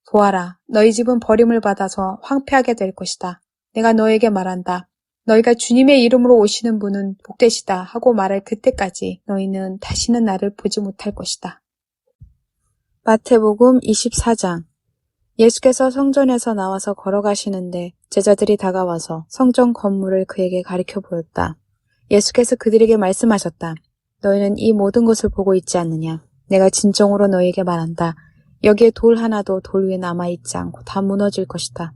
보아라, 너희 집은 버림을 받아서 황폐하게 될 것이다. 내가 너에게 말한다. 너희가 주님의 이름으로 오시는 분은 복되시다 하고 말할 그때까지 너희는 다시는 나를 보지 못할 것이다. 마태복음 24장. 예수께서 성전에서 나와서 걸어가시는데 제자들이 다가와서 성전 건물을 그에게 가리켜 보였다. 예수께서 그들에게 말씀하셨다. 너희는 이 모든 것을 보고 있지 않느냐? 내가 진정으로 너희에게 말한다. 여기에 돌 하나도 돌 위에 남아있지 않고 다 무너질 것이다.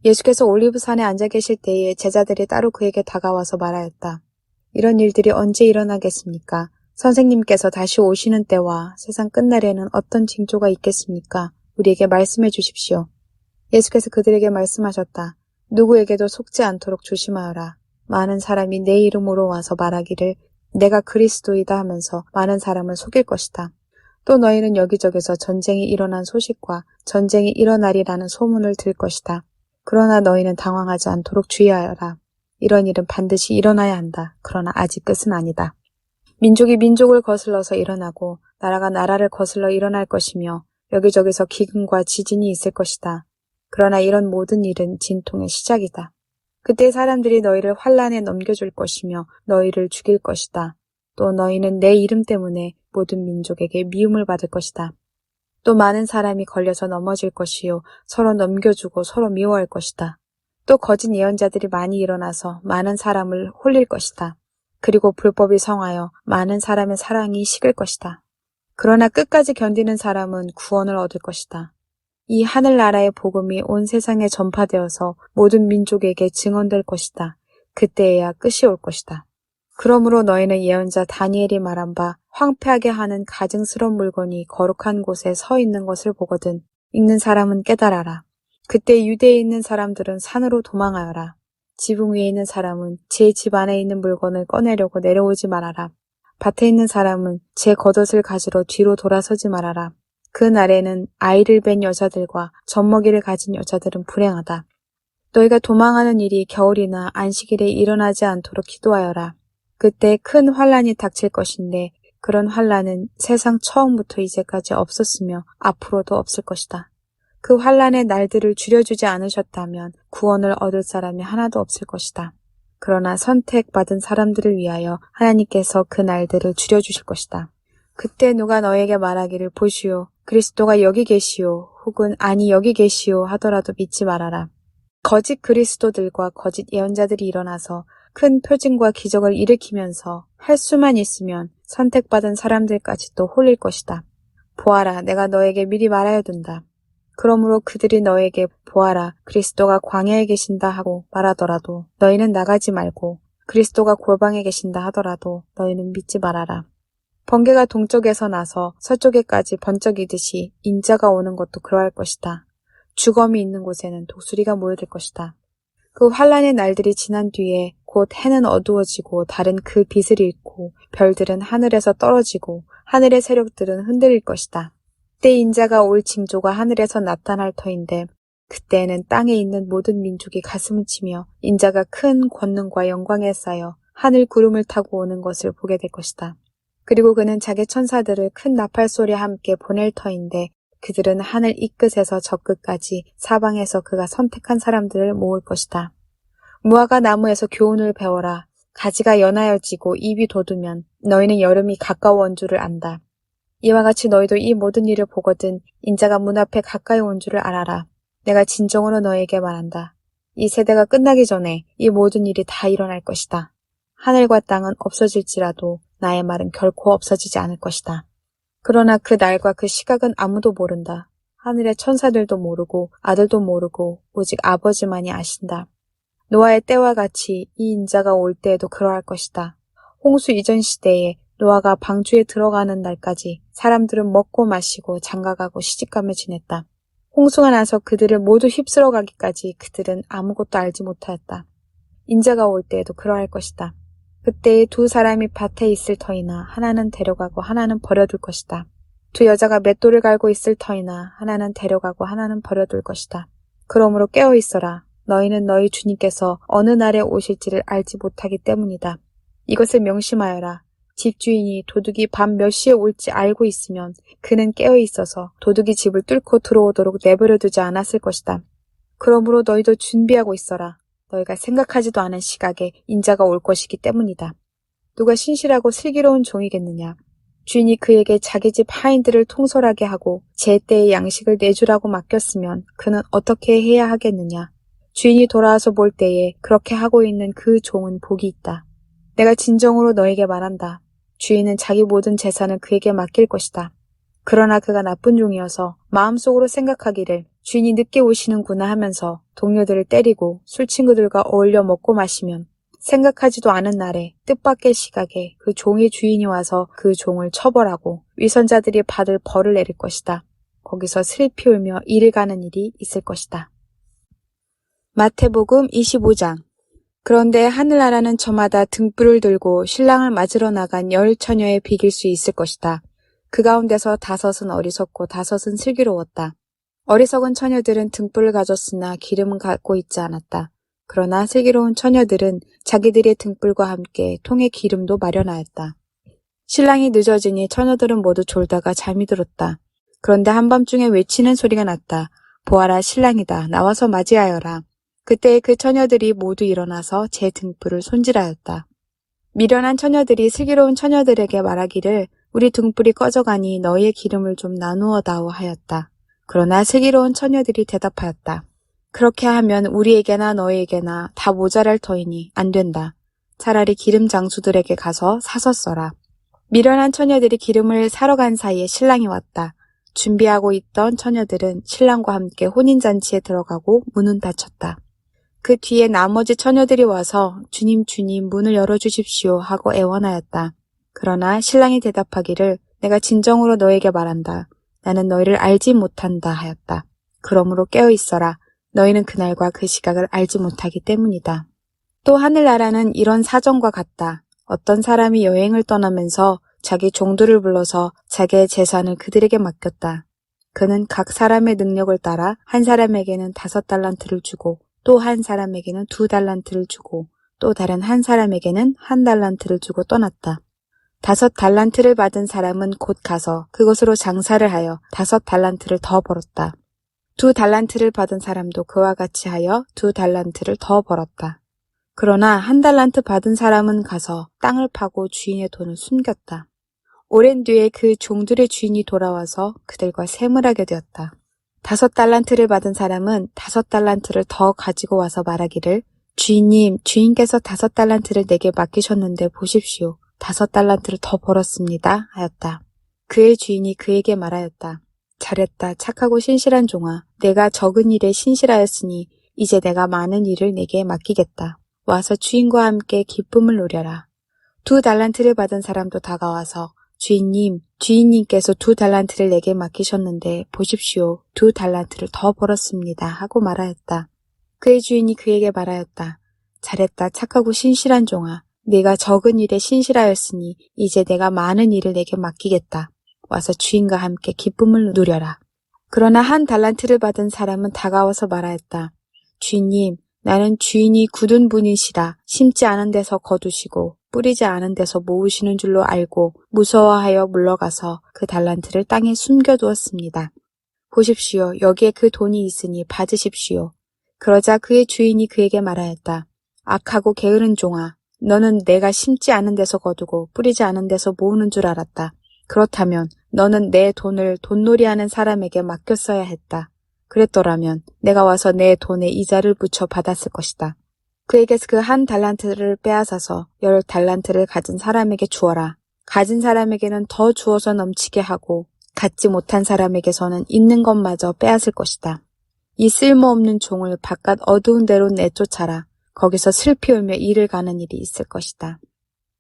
예수께서 올리브산에 앉아 계실 때에 제자들이 따로 그에게 다가와서 말하였다. 이런 일들이 언제 일어나겠습니까? 선생님께서 다시 오시는 때와 세상 끝날에는 어떤 징조가 있겠습니까? 우리에게 말씀해 주십시오. 예수께서 그들에게 말씀하셨다. 누구에게도 속지 않도록 조심하여라. 많은 사람이 내 이름으로 와서 말하기를 내가 그리스도이다 하면서 많은 사람을 속일 것이다. 또 너희는 여기저기서 전쟁이 일어난 소식과 전쟁이 일어나리라는 소문을 들 것이다. 그러나 너희는 당황하지 않도록 주의하여라. 이런 일은 반드시 일어나야 한다. 그러나 아직 끝은 아니다. 민족이 민족을 거슬러서 일어나고 나라가 나라를 거슬러 일어날 것이며 여기저기서 기근과 지진이 있을 것이다. 그러나 이런 모든 일은 진통의 시작이다. 그때 사람들이 너희를 환란에 넘겨줄 것이며 너희를 죽일 것이다. 또 너희는 내 이름 때문에 모든 민족에게 미움을 받을 것이다. 또 많은 사람이 걸려서 넘어질 것이요 서로 넘겨주고 서로 미워할 것이다. 또 거짓 예언자들이 많이 일어나서 많은 사람을 홀릴 것이다. 그리고 불법이 성하여 많은 사람의 사랑이 식을 것이다. 그러나 끝까지 견디는 사람은 구원을 얻을 것이다. 이 하늘나라의 복음이 온 세상에 전파되어서 모든 민족에게 증언될 것이다. 그때에야 끝이 올 것이다. 그러므로 너희는 예언자 다니엘이 말한 바 황폐하게 하는 가증스러운 물건이 거룩한 곳에 서 있는 것을 보거든 읽는 사람은 깨달아라. 그때 유대에 있는 사람들은 산으로 도망하여라. 지붕 위에 있는 사람은 제 집 안에 있는 물건을 꺼내려고 내려오지 말아라. 밭에 있는 사람은 제 겉옷을 가지러 뒤로 돌아서지 말아라. 그 날에는 아이를 뵌 여자들과 젖먹이를 가진 여자들은 불행하다. 너희가 도망하는 일이 겨울이나 안식일에 일어나지 않도록 기도하여라. 그때 큰 환란이 닥칠 것인데 그런 환란은 세상 처음부터 이제까지 없었으며 앞으로도 없을 것이다. 그 환란의 날들을 줄여주지 않으셨다면 구원을 얻을 사람이 하나도 없을 것이다. 그러나 선택받은 사람들을 위하여 하나님께서 그 날들을 줄여주실 것이다. 그때 누가 너에게 말하기를 보시오, 그리스도가 여기 계시오, 혹은 아니 여기 계시오 하더라도 믿지 말아라. 거짓 그리스도들과 거짓 예언자들이 일어나서 큰 표징과 기적을 일으키면서 할 수만 있으면 선택받은 사람들까지도 홀릴 것이다. 보아라, 내가 너에게 미리 말하여 둔다. 그러므로 그들이 너에게 보아라, 그리스도가 광야에 계신다 하고 말하더라도 너희는 나가지 말고 그리스도가 골방에 계신다 하더라도 너희는 믿지 말아라. 번개가 동쪽에서 나서 서쪽에까지 번쩍이듯이 인자가 오는 것도 그러할 것이다. 주검이 있는 곳에는 독수리가 모여들 것이다. 그 환란의 날들이 지난 뒤에 곧 해는 어두워지고 달은 그 빛을 잃고 별들은 하늘에서 떨어지고 하늘의 세력들은 흔들릴 것이다. 그때 인자가 올 징조가 하늘에서 나타날 터인데 그때에는 땅에 있는 모든 민족이 가슴을 치며 인자가 큰 권능과 영광에 쌓여 하늘 구름을 타고 오는 것을 보게 될 것이다. 그리고 그는 자기 천사들을 큰 나팔 소리와 함께 보낼 터인데 그들은 하늘 이 끝에서 저 끝까지 사방에서 그가 선택한 사람들을 모을 것이다. 무화과 나무에서 교훈을 배워라. 가지가 연하여지고 잎이 돋으면 너희는 여름이 가까워 온 줄을 안다. 이와 같이 너희도 이 모든 일을 보거든 인자가 문 앞에 가까이 온 줄을 알아라. 내가 진정으로 너희에게 말한다. 이 세대가 끝나기 전에 이 모든 일이 다 일어날 것이다. 하늘과 땅은 없어질지라도 나의 말은 결코 없어지지 않을 것이다. 그러나 그 날과 그 시각은 아무도 모른다. 하늘의 천사들도 모르고 아들도 모르고 오직 아버지만이 아신다. 노아의 때와 같이 이 인자가 올 때에도 그러할 것이다. 홍수 이전 시대에 노아가 방주에 들어가는 날까지 사람들은 먹고 마시고 장가가고 시집가며 지냈다. 홍수가 나서 그들을 모두 휩쓸어 가기까지 그들은 아무것도 알지 못하였다. 인자가 올 때에도 그러할 것이다. 그때에 두 사람이 밭에 있을 터이나 하나는 데려가고 하나는 버려둘 것이다. 두 여자가 맷돌을 갈고 있을 터이나 하나는 데려가고 하나는 버려둘 것이다. 그러므로 깨어 있어라. 너희는 너희 주님께서 어느 날에 오실지를 알지 못하기 때문이다. 이것을 명심하여라. 집주인이 도둑이 밤 몇 시에 올지 알고 있으면 그는 깨어 있어서 도둑이 집을 뚫고 들어오도록 내버려 두지 않았을 것이다. 그러므로 너희도 준비하고 있어라. 너희가 생각하지도 않은 시각에 인자가 올 것이기 때문이다. 누가 신실하고 슬기로운 종이겠느냐. 주인이 그에게 자기 집 하인들을 통솔하게 하고 제때의 양식을 내주라고 맡겼으면 그는 어떻게 해야 하겠느냐. 주인이 돌아와서 볼 때에 그렇게 하고 있는 그 종은 복이 있다. 내가 진정으로 너에게 말한다. 주인은 자기 모든 재산을 그에게 맡길 것이다. 그러나 그가 나쁜 종이어서 마음속으로 생각하기를 주인이 늦게 오시는구나 하면서 동료들을 때리고 술 친구들과 어울려 먹고 마시면 생각하지도 않은 날에 뜻밖의 시각에 그 종의 주인이 와서 그 종을 처벌하고 위선자들이 받을 벌을 내릴 것이다. 거기서 슬피 울며 이를 가는 일이 있을 것이다. 마태복음 25장. 그런데 하늘나라는 저마다 등불을 들고 신랑을 맞으러 나간 10 처녀에 비길 수 있을 것이다. 그 가운데서 5은 어리석고 5은 슬기로웠다. 어리석은 처녀들은 등불을 가졌으나 기름은 갖고 있지 않았다. 그러나 슬기로운 처녀들은 자기들의 등불과 함께 통에 기름도 마련하였다. 신랑이 늦어지니 처녀들은 모두 졸다가 잠이 들었다. 그런데 한밤중에 외치는 소리가 났다. 보아라, 신랑이다. 나와서 맞이하여라. 그때 그 처녀들이 모두 일어나서 제 등불을 손질하였다. 미련한 처녀들이 슬기로운 처녀들에게 말하기를 우리 등불이 꺼져가니 너희의 기름을 좀 나누어 다오 하였다. 그러나 슬기로운 처녀들이 대답하였다. 그렇게 하면 우리에게나 너희에게나 다 모자랄 터이니 안 된다. 차라리 기름 장수들에게 가서 사서 써라. 미련한 처녀들이 기름을 사러 간 사이에 신랑이 왔다. 준비하고 있던 처녀들은 신랑과 함께 혼인잔치에 들어가고 문은 닫혔다. 그 뒤에 나머지 처녀들이 와서 주님 주님 문을 열어주십시오 하고 애원하였다. 그러나 신랑이 대답하기를 내가 진정으로 너에게 말한다. 나는 너희를 알지 못한다 하였다. 그러므로 깨어 있어라. 너희는 그날과 그 시각을 알지 못하기 때문이다. 또 하늘나라는 이런 사정과 같다. 어떤 사람이 여행을 떠나면서 자기 종들을 불러서 자기의 재산을 그들에게 맡겼다. 그는 각 사람의 능력을 따라 한 사람에게는 5달란트를 주고 또 한 사람에게는 2달란트를 주고 또 다른 한 사람에게는 1달란트를 주고 떠났다. 5달란트를 받은 사람은 곧 가서 그것으로 장사를 하여 5달란트를 더 벌었다. 2달란트를 받은 사람도 그와 같이 하여 2달란트를 더 벌었다. 그러나 1달란트 받은 사람은 가서 땅을 파고 주인의 돈을 숨겼다. 오랜 뒤에 그 종들의 주인이 돌아와서 그들과 셈을하게 되었다. 5달란트를 받은 사람은 5달란트를 더 가지고 와서 말하기를 주인님, 주인께서 5달란트를 내게 맡기셨는데 보십시오. 5달란트를 더 벌었습니다. 하였다. 그의 주인이 그에게 말하였다. 잘했다. 착하고 신실한 종아. 내가 적은 일에 신실하였으니 이제 내가 많은 일을 내게 맡기겠다. 와서 주인과 함께 기쁨을 누려라. 2달란트를 받은 사람도 다가와서 주인님, 주인님께서 2달란트를 내게 맡기셨는데 보십시오. 2달란트를 더 벌었습니다. 하고 말하였다. 그의 주인이 그에게 말하였다. 잘했다. 착하고 신실한 종아. 내가 적은 일에 신실하였으니 이제 내가 많은 일을 내게 맡기겠다. 와서 주인과 함께 기쁨을 누려라. 그러나 1달란트를 받은 사람은 다가와서 말하였다. 주인님, 나는 주인이 굳은 분이시라 심지 않은 데서 거두시고 뿌리지 않은 데서 모으시는 줄로 알고 무서워하여 물러가서 그 달란트를 땅에 숨겨두었습니다. 보십시오. 여기에 그 돈이 있으니 받으십시오. 그러자 그의 주인이 그에게 말하였다. 악하고 게으른 종아. 너는 내가 심지 않은 데서 거두고 뿌리지 않은 데서 모으는 줄 알았다. 그렇다면 너는 내 돈을 돈놀이하는 사람에게 맡겼어야 했다. 그랬더라면 내가 와서 내 돈에 이자를 붙여 받았을 것이다. 그에게서 그 1달란트를 빼앗아서 10달란트를 가진 사람에게 주어라. 가진 사람에게는 더 주어서 넘치게 하고 갖지 못한 사람에게서는 있는 것마저 빼앗을 것이다. 이 쓸모없는 종을 바깥 어두운 데로 내쫓아라. 거기서 슬피 울며 이를 가는 일이 있을 것이다.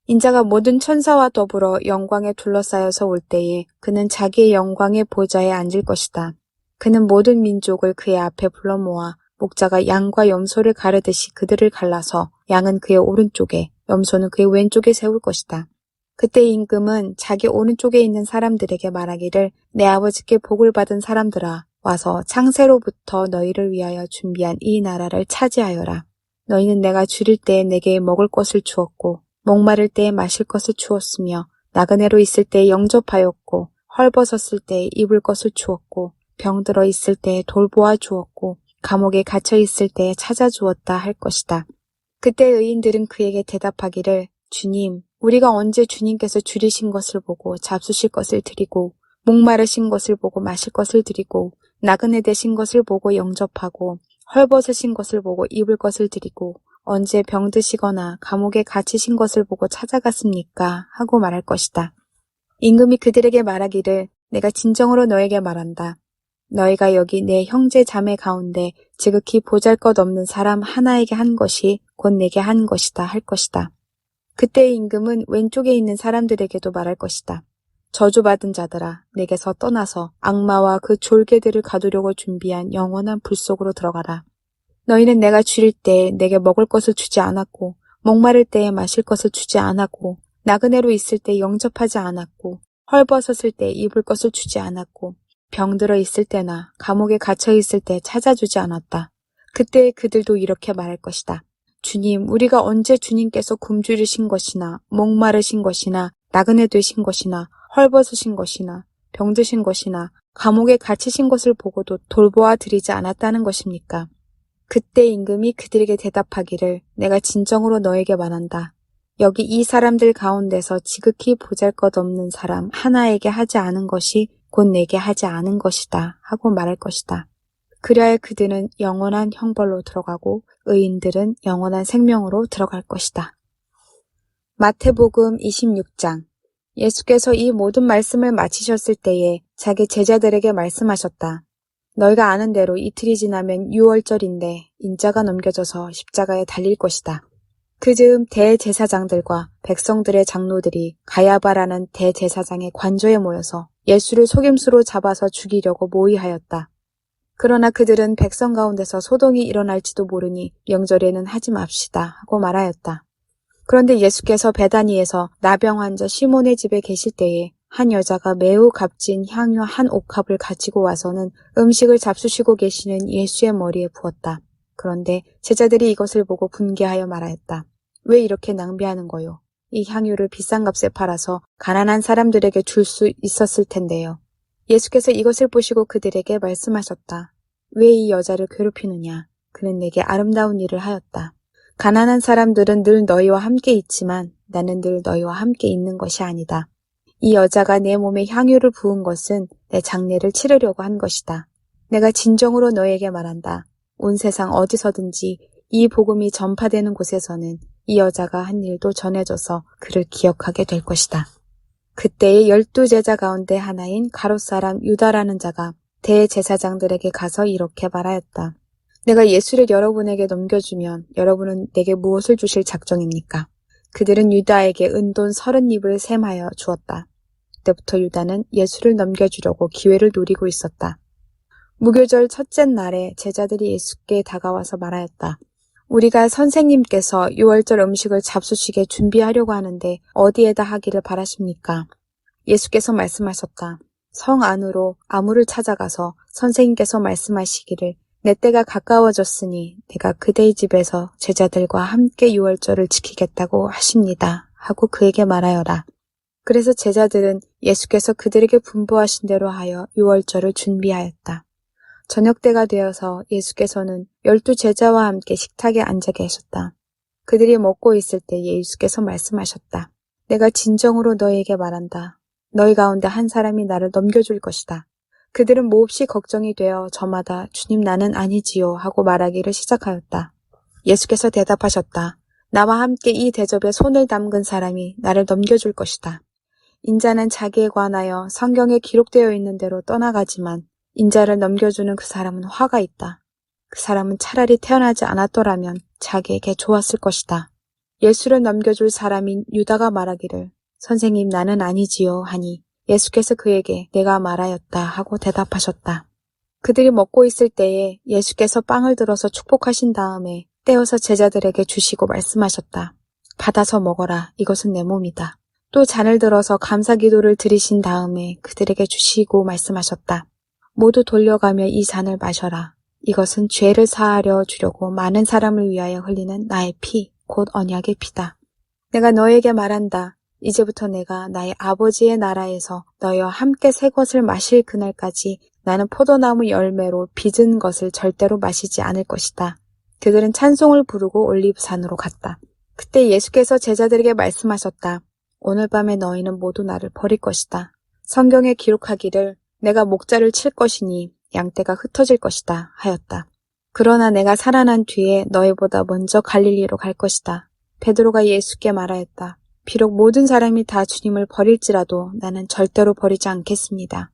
인자가 모든 천사와 더불어 영광에 둘러싸여서 올 때에 그는 자기의 영광의 보좌에 앉을 것이다. 그는 모든 민족을 그의 앞에 불러 모아 목자가 양과 염소를 가르듯이 그들을 갈라서 양은 그의 오른쪽에 염소는 그의 왼쪽에 세울 것이다. 그때 임금은 자기 오른쪽에 있는 사람들에게 말하기를 내 아버지께 복을 받은 사람들아 와서 창세로부터 너희를 위하여 준비한 이 나라를 차지하여라. 너희는 내가 줄일 때에 내게 먹을 것을 주었고 목마를 때에 마실 것을 주었으며 나그네로 있을 때에 영접하였고 헐벗었을 때에 입을 것을 주었고 병들어 있을 때에 돌보아 주었고 감옥에 갇혀 있을 때에 찾아주었다 할 것이다. 그때 의인들은 그에게 대답하기를 주님, 우리가 언제 주님께서 줄이신 것을 보고 잡수실 것을 드리고 목마르신 것을 보고 마실 것을 드리고 나그네 되신 것을 보고 영접하고 헐벗으신 것을 보고 입을 것을 드리고 언제 병드시거나 감옥에 갇히신 것을 보고 찾아갔습니까? 하고 말할 것이다. 임금이 그들에게 말하기를 내가 진정으로 너에게 말한다. 너희가 여기 내 형제 자매 가운데 지극히 보잘것없는 사람 하나에게 한 것이 곧 내게 한 것이다 할 것이다. 그때 임금은 왼쪽에 있는 사람들에게도 말할 것이다. 저주받은 자들아, 내게서 떠나서 악마와 그 졸개들을 가두려고 준비한 영원한 불 속으로 들어가라. 너희는 내가 줄일 때에 내게 먹을 것을 주지 않았고 목마를 때에 마실 것을 주지 않았고 나그네로 있을 때 영접하지 않았고 헐벗었을 때 입을 것을 주지 않았고 병들어 있을 때나 감옥에 갇혀 있을 때 찾아주지 않았다. 그때 그들도 이렇게 말할 것이다. 주님, 우리가 언제 주님께서 굶주리신 것이나 목마르신 것이나 나그네 되신 것이나 헐벗으신 것이나 병드신 것이나 감옥에 갇히신 것을 보고도 돌보아 드리지 않았다는 것입니까? 그때 임금이 그들에게 대답하기를 내가 진정으로 너에게 말한다. 여기 이 사람들 가운데서 지극히 보잘것없는 사람 하나에게 하지 않은 것이 곧 내게 하지 않은 것이다 하고 말할 것이다. 그리하여 그들은 영원한 형벌로 들어가고 의인들은 영원한 생명으로 들어갈 것이다. 마태복음 26장. 예수께서 이 모든 말씀을 마치셨을 때에 자기 제자들에게 말씀하셨다. 너희가 아는 대로 이틀이 지나면 유월절인데 인자가 넘겨져서 십자가에 달릴 것이다. 그즈음 대제사장들과 백성들의 장로들이 가야바라는 대제사장의 관저에 모여서 예수를 속임수로 잡아서 죽이려고 모의하였다. 그러나 그들은 백성 가운데서 소동이 일어날지도 모르니 명절에는 하지 맙시다 하고 말하였다. 그런데 예수께서 베다니에서 나병 환자 시몬의 집에 계실 때에 한 여자가 매우 값진 향유 한 옥합을 가지고 와서는 음식을 잡수시고 계시는 예수의 머리에 부었다. 그런데 제자들이 이것을 보고 분개하여 말하였다. 왜 이렇게 낭비하는 거요? 이 향유를 비싼 값에 팔아서 가난한 사람들에게 줄 수 있었을 텐데요. 예수께서 이것을 보시고 그들에게 말씀하셨다. 왜 이 여자를 괴롭히느냐? 그는 내게 아름다운 일을 하였다. 가난한 사람들은 늘 너희와 함께 있지만 나는 늘 너희와 함께 있는 것이 아니다. 이 여자가 내 몸에 향유를 부은 것은 내 장례를 치르려고 한 것이다. 내가 진정으로 너희에게 말한다. 온 세상 어디서든지 이 복음이 전파되는 곳에서는 이 여자가 한 일도 전해져서 그를 기억하게 될 것이다. 그때의 12제자 가운데 하나인 가롯 사람 유다라는 자가 대제사장들에게 가서 이렇게 말하였다. 내가 예수를 여러분에게 넘겨주면 여러분은 내게 무엇을 주실 작정입니까? 그들은 유다에게 은돈 30입을 셈하여 주었다. 그때부터 유다는 예수를 넘겨주려고 기회를 노리고 있었다. 무교절 첫째 날에 제자들이 예수께 다가와서 말하였다. 우리가 선생님께서 유월절 음식을 잡수시게 준비하려고 하는데 어디에다 하기를 바라십니까? 예수께서 말씀하셨다. 성 안으로 아무를 찾아가서 선생님께서 말씀하시기를 내 때가 가까워졌으니 내가 그대의 집에서 제자들과 함께 유월절을 지키겠다고 하십니다. 하고 그에게 말하여라. 그래서 제자들은 예수께서 그들에게 분부하신 대로 하여 유월절을 준비하였다. 저녁 때가 되어서 예수께서는 12제자와 함께 식탁에 앉아 계셨다. 그들이 먹고 있을 때 예수께서 말씀하셨다. 내가 진정으로 너희에게 말한다. 너희 가운데 한 사람이 나를 넘겨줄 것이다. 그들은 몹시 걱정이 되어 저마다 주님 나는 아니지요 하고 말하기를 시작하였다. 예수께서 대답하셨다. 나와 함께 이 대접에 손을 담근 사람이 나를 넘겨줄 것이다. 인자는 자기에 관하여 성경에 기록되어 있는 대로 떠나가지만 인자를 넘겨주는 그 사람은 화가 있다. 그 사람은 차라리 태어나지 않았더라면 자기에게 좋았을 것이다. 예수를 넘겨줄 사람인 유다가 말하기를 선생님 나는 아니지요 하니 예수께서 그에게 내가 말하였다 하고 대답하셨다. 그들이 먹고 있을 때에 예수께서 빵을 들어서 축복하신 다음에 떼어서 제자들에게 주시고 말씀하셨다. 받아서 먹어라. 이것은 내 몸이다. 또 잔을 들어서 감사 기도를 드리신 다음에 그들에게 주시고 말씀하셨다. 모두 돌려가며 이 잔을 마셔라. 이것은 죄를 사하려 주려고 많은 사람을 위하여 흘리는 나의 피, 곧 언약의 피다. 내가 너에게 말한다. 이제부터 내가 나의 아버지의 나라에서 너희와 함께 새 것을 마실 그날까지 나는 포도나무 열매로 빚은 것을 절대로 마시지 않을 것이다. 그들은 찬송을 부르고 올리브산으로 갔다. 그때 예수께서 제자들에게 말씀하셨다. 오늘 밤에 너희는 모두 나를 버릴 것이다. 성경에 기록하기를 내가 목자를 칠 것이니 양떼가 흩어질 것이다 하였다. 그러나 내가 살아난 뒤에 너희보다 먼저 갈릴리로 갈 것이다. 베드로가 예수께 말하였다. 비록 모든 사람이 다 주님을 버릴지라도 나는 절대로 버리지 않겠습니다.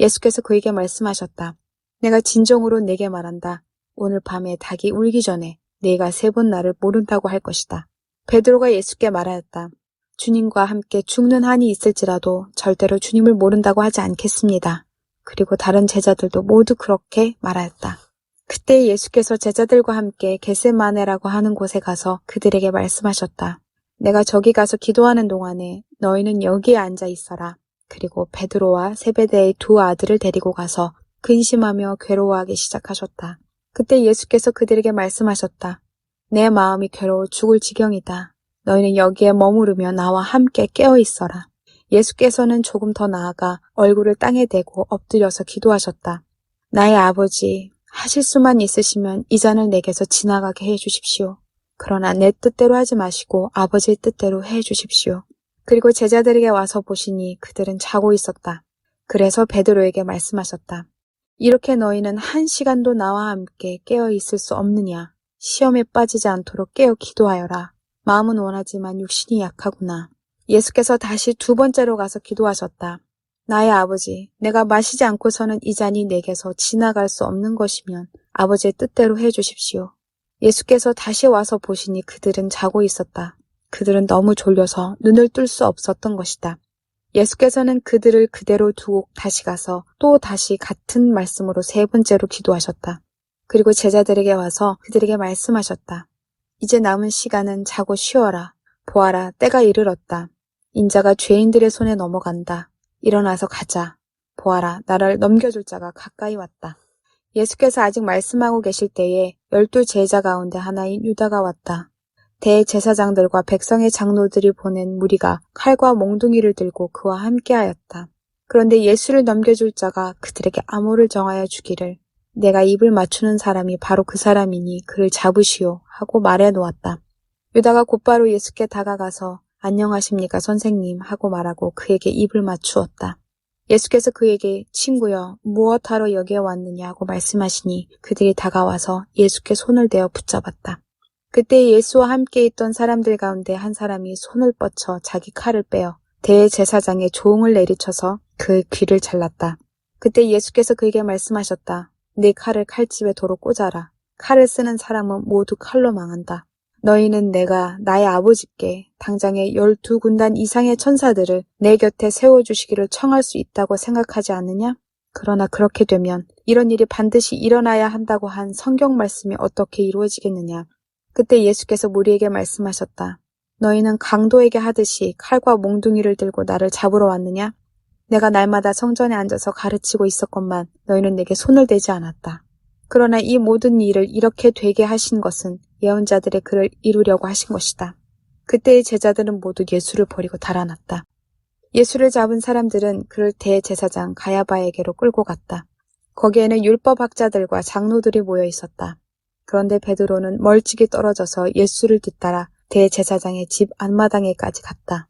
예수께서 그에게 말씀하셨다. 내가 진정으로 내게 말한다. 오늘 밤에 닭이 울기 전에 네가 3번 나를 모른다고 할 것이다. 베드로가 예수께 말하였다. 주님과 함께 죽는 한이 있을지라도 절대로 주님을 모른다고 하지 않겠습니다. 그리고 다른 제자들도 모두 그렇게 말하였다. 그때 예수께서 제자들과 함께 겟세마네라고 하는 곳에 가서 그들에게 말씀하셨다. 내가 저기 가서 기도하는 동안에 너희는 여기에 앉아 있어라. 그리고 베드로와 세베대의 2 아들을 데리고 가서 근심하며 괴로워하기 시작하셨다. 그때 예수께서 그들에게 말씀하셨다. 내 마음이 괴로워 죽을 지경이다. 너희는 여기에 머무르며 나와 함께 깨어 있어라. 예수께서는 조금 더 나아가 얼굴을 땅에 대고 엎드려서 기도하셨다. 나의 아버지, 하실 수만 있으시면 이 잔을 내게서 지나가게 해 주십시오. 그러나 내 뜻대로 하지 마시고 아버지의 뜻대로 해 주십시오. 그리고 제자들에게 와서 보시니 그들은 자고 있었다. 그래서 베드로에게 말씀하셨다. 이렇게 너희는 1시간도 나와 함께 깨어 있을 수 없느냐? 시험에 빠지지 않도록 깨어 기도하여라. 마음은 원하지만 육신이 약하구나. 예수께서 다시 2번째로 가서 기도하셨다. 나의 아버지, 내가 마시지 않고서는 이 잔이 내게서 지나갈 수 없는 것이면 아버지의 뜻대로 해 주십시오. 예수께서 다시 와서 보시니 그들은 자고 있었다. 그들은 너무 졸려서 눈을 뜰 수 없었던 것이다. 예수께서는 그들을 그대로 두고 다시 가서 또 다시 같은 말씀으로 3번째로 기도하셨다. 그리고 제자들에게 와서 그들에게 말씀하셨다. 이제 남은 시간은 자고 쉬어라. 보아라, 때가 이르렀다. 인자가 죄인들의 손에 넘어간다. 일어나서 가자. 보아라, 나를 넘겨줄 자가 가까이 왔다. 예수께서 아직 말씀하고 계실 때에 12 제자 가운데 하나인 유다가 왔다. 대제사장들과 백성의 장로들이 보낸 무리가 칼과 몽둥이를 들고 그와 함께하였다. 그런데 예수를 넘겨줄 자가 그들에게 암호를 정하여 주기를 내가 입을 맞추는 사람이 바로 그 사람이니 그를 잡으시오 하고 말해 놓았다. 유다가 곧바로 예수께 다가가서 안녕하십니까 선생님 하고 말하고 그에게 입을 맞추었다. 예수께서 그에게 친구여 무엇하러 여기에 왔느냐 하고 말씀하시니 그들이 다가와서 예수께 손을 대어 붙잡았다. 그때 예수와 함께 있던 사람들 가운데 한 사람이 손을 뻗쳐 자기 칼을 빼어 대제사장의 조응을 내리쳐서 그의 귀를 잘랐다. 그때 예수께서 그에게 말씀하셨다. 네 칼을 칼집에 도로 꽂아라. 칼을 쓰는 사람은 모두 칼로 망한다. 너희는 내가 나의 아버지께 당장에 12군단 이상의 천사들을 내 곁에 세워주시기를 청할 수 있다고 생각하지 않느냐? 그러나 그렇게 되면 이런 일이 반드시 일어나야 한다고 한 성경 말씀이 어떻게 이루어지겠느냐? 그때 예수께서 무리에게 말씀하셨다. 너희는 강도에게 하듯이 칼과 몽둥이를 들고 나를 잡으러 왔느냐? 내가 날마다 성전에 앉아서 가르치고 있었건만 너희는 내게 손을 대지 않았다. 그러나 이 모든 일을 이렇게 되게 하신 것은 예언자들의 글을 이루려고 하신 것이다. 그때의 제자들은 모두 예수를 버리고 달아났다. 예수를 잡은 사람들은 그를 대제사장 가야바에게로 끌고 갔다. 거기에는 율법학자들과 장로들이 모여 있었다. 그런데 베드로는 멀찍이 떨어져서 예수를 뒤따라 대제사장의 집 안마당에까지 갔다.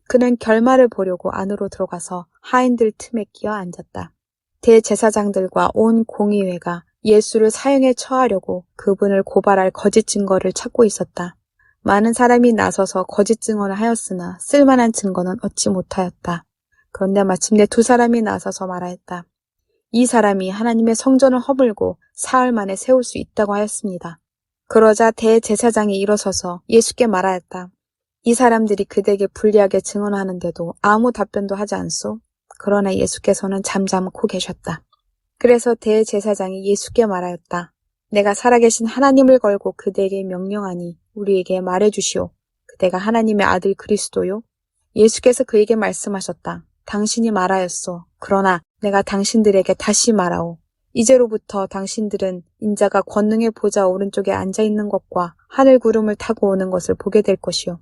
그는 결말을 보려고 안으로 들어가서 하인들 틈에 끼어 앉았다. 대제사장들과 온 공의회가 예수를 사형에 처하려고 그분을 고발할 거짓 증거를 찾고 있었다. 많은 사람이 나서서 거짓 증언을 하였으나 쓸만한 증거는 얻지 못하였다. 그런데 마침내 2 사람이 나서서 말하였다. 이 사람이 하나님의 성전을 허물고 사흘 만에 세울 수 있다고 하였습니다. 그러자 대제사장이 일어서서 예수께 말하였다. 이 사람들이 그대에게 불리하게 증언하는데도 아무 답변도 하지 않소? 그러나 예수께서는 잠잠코 계셨다. 그래서 대제사장이 예수께 말하였다. 내가 살아계신 하나님을 걸고 그대에게 명령하니 우리에게 말해주시오. 그대가 하나님의 아들 그리스도요? 예수께서 그에게 말씀하셨다. 당신이 말하였소. 그러나 내가 당신들에게 다시 말하오. 이제로부터 당신들은 인자가 권능의 보좌 오른쪽에 앉아있는 것과 하늘 구름을 타고 오는 것을 보게 될 것이요.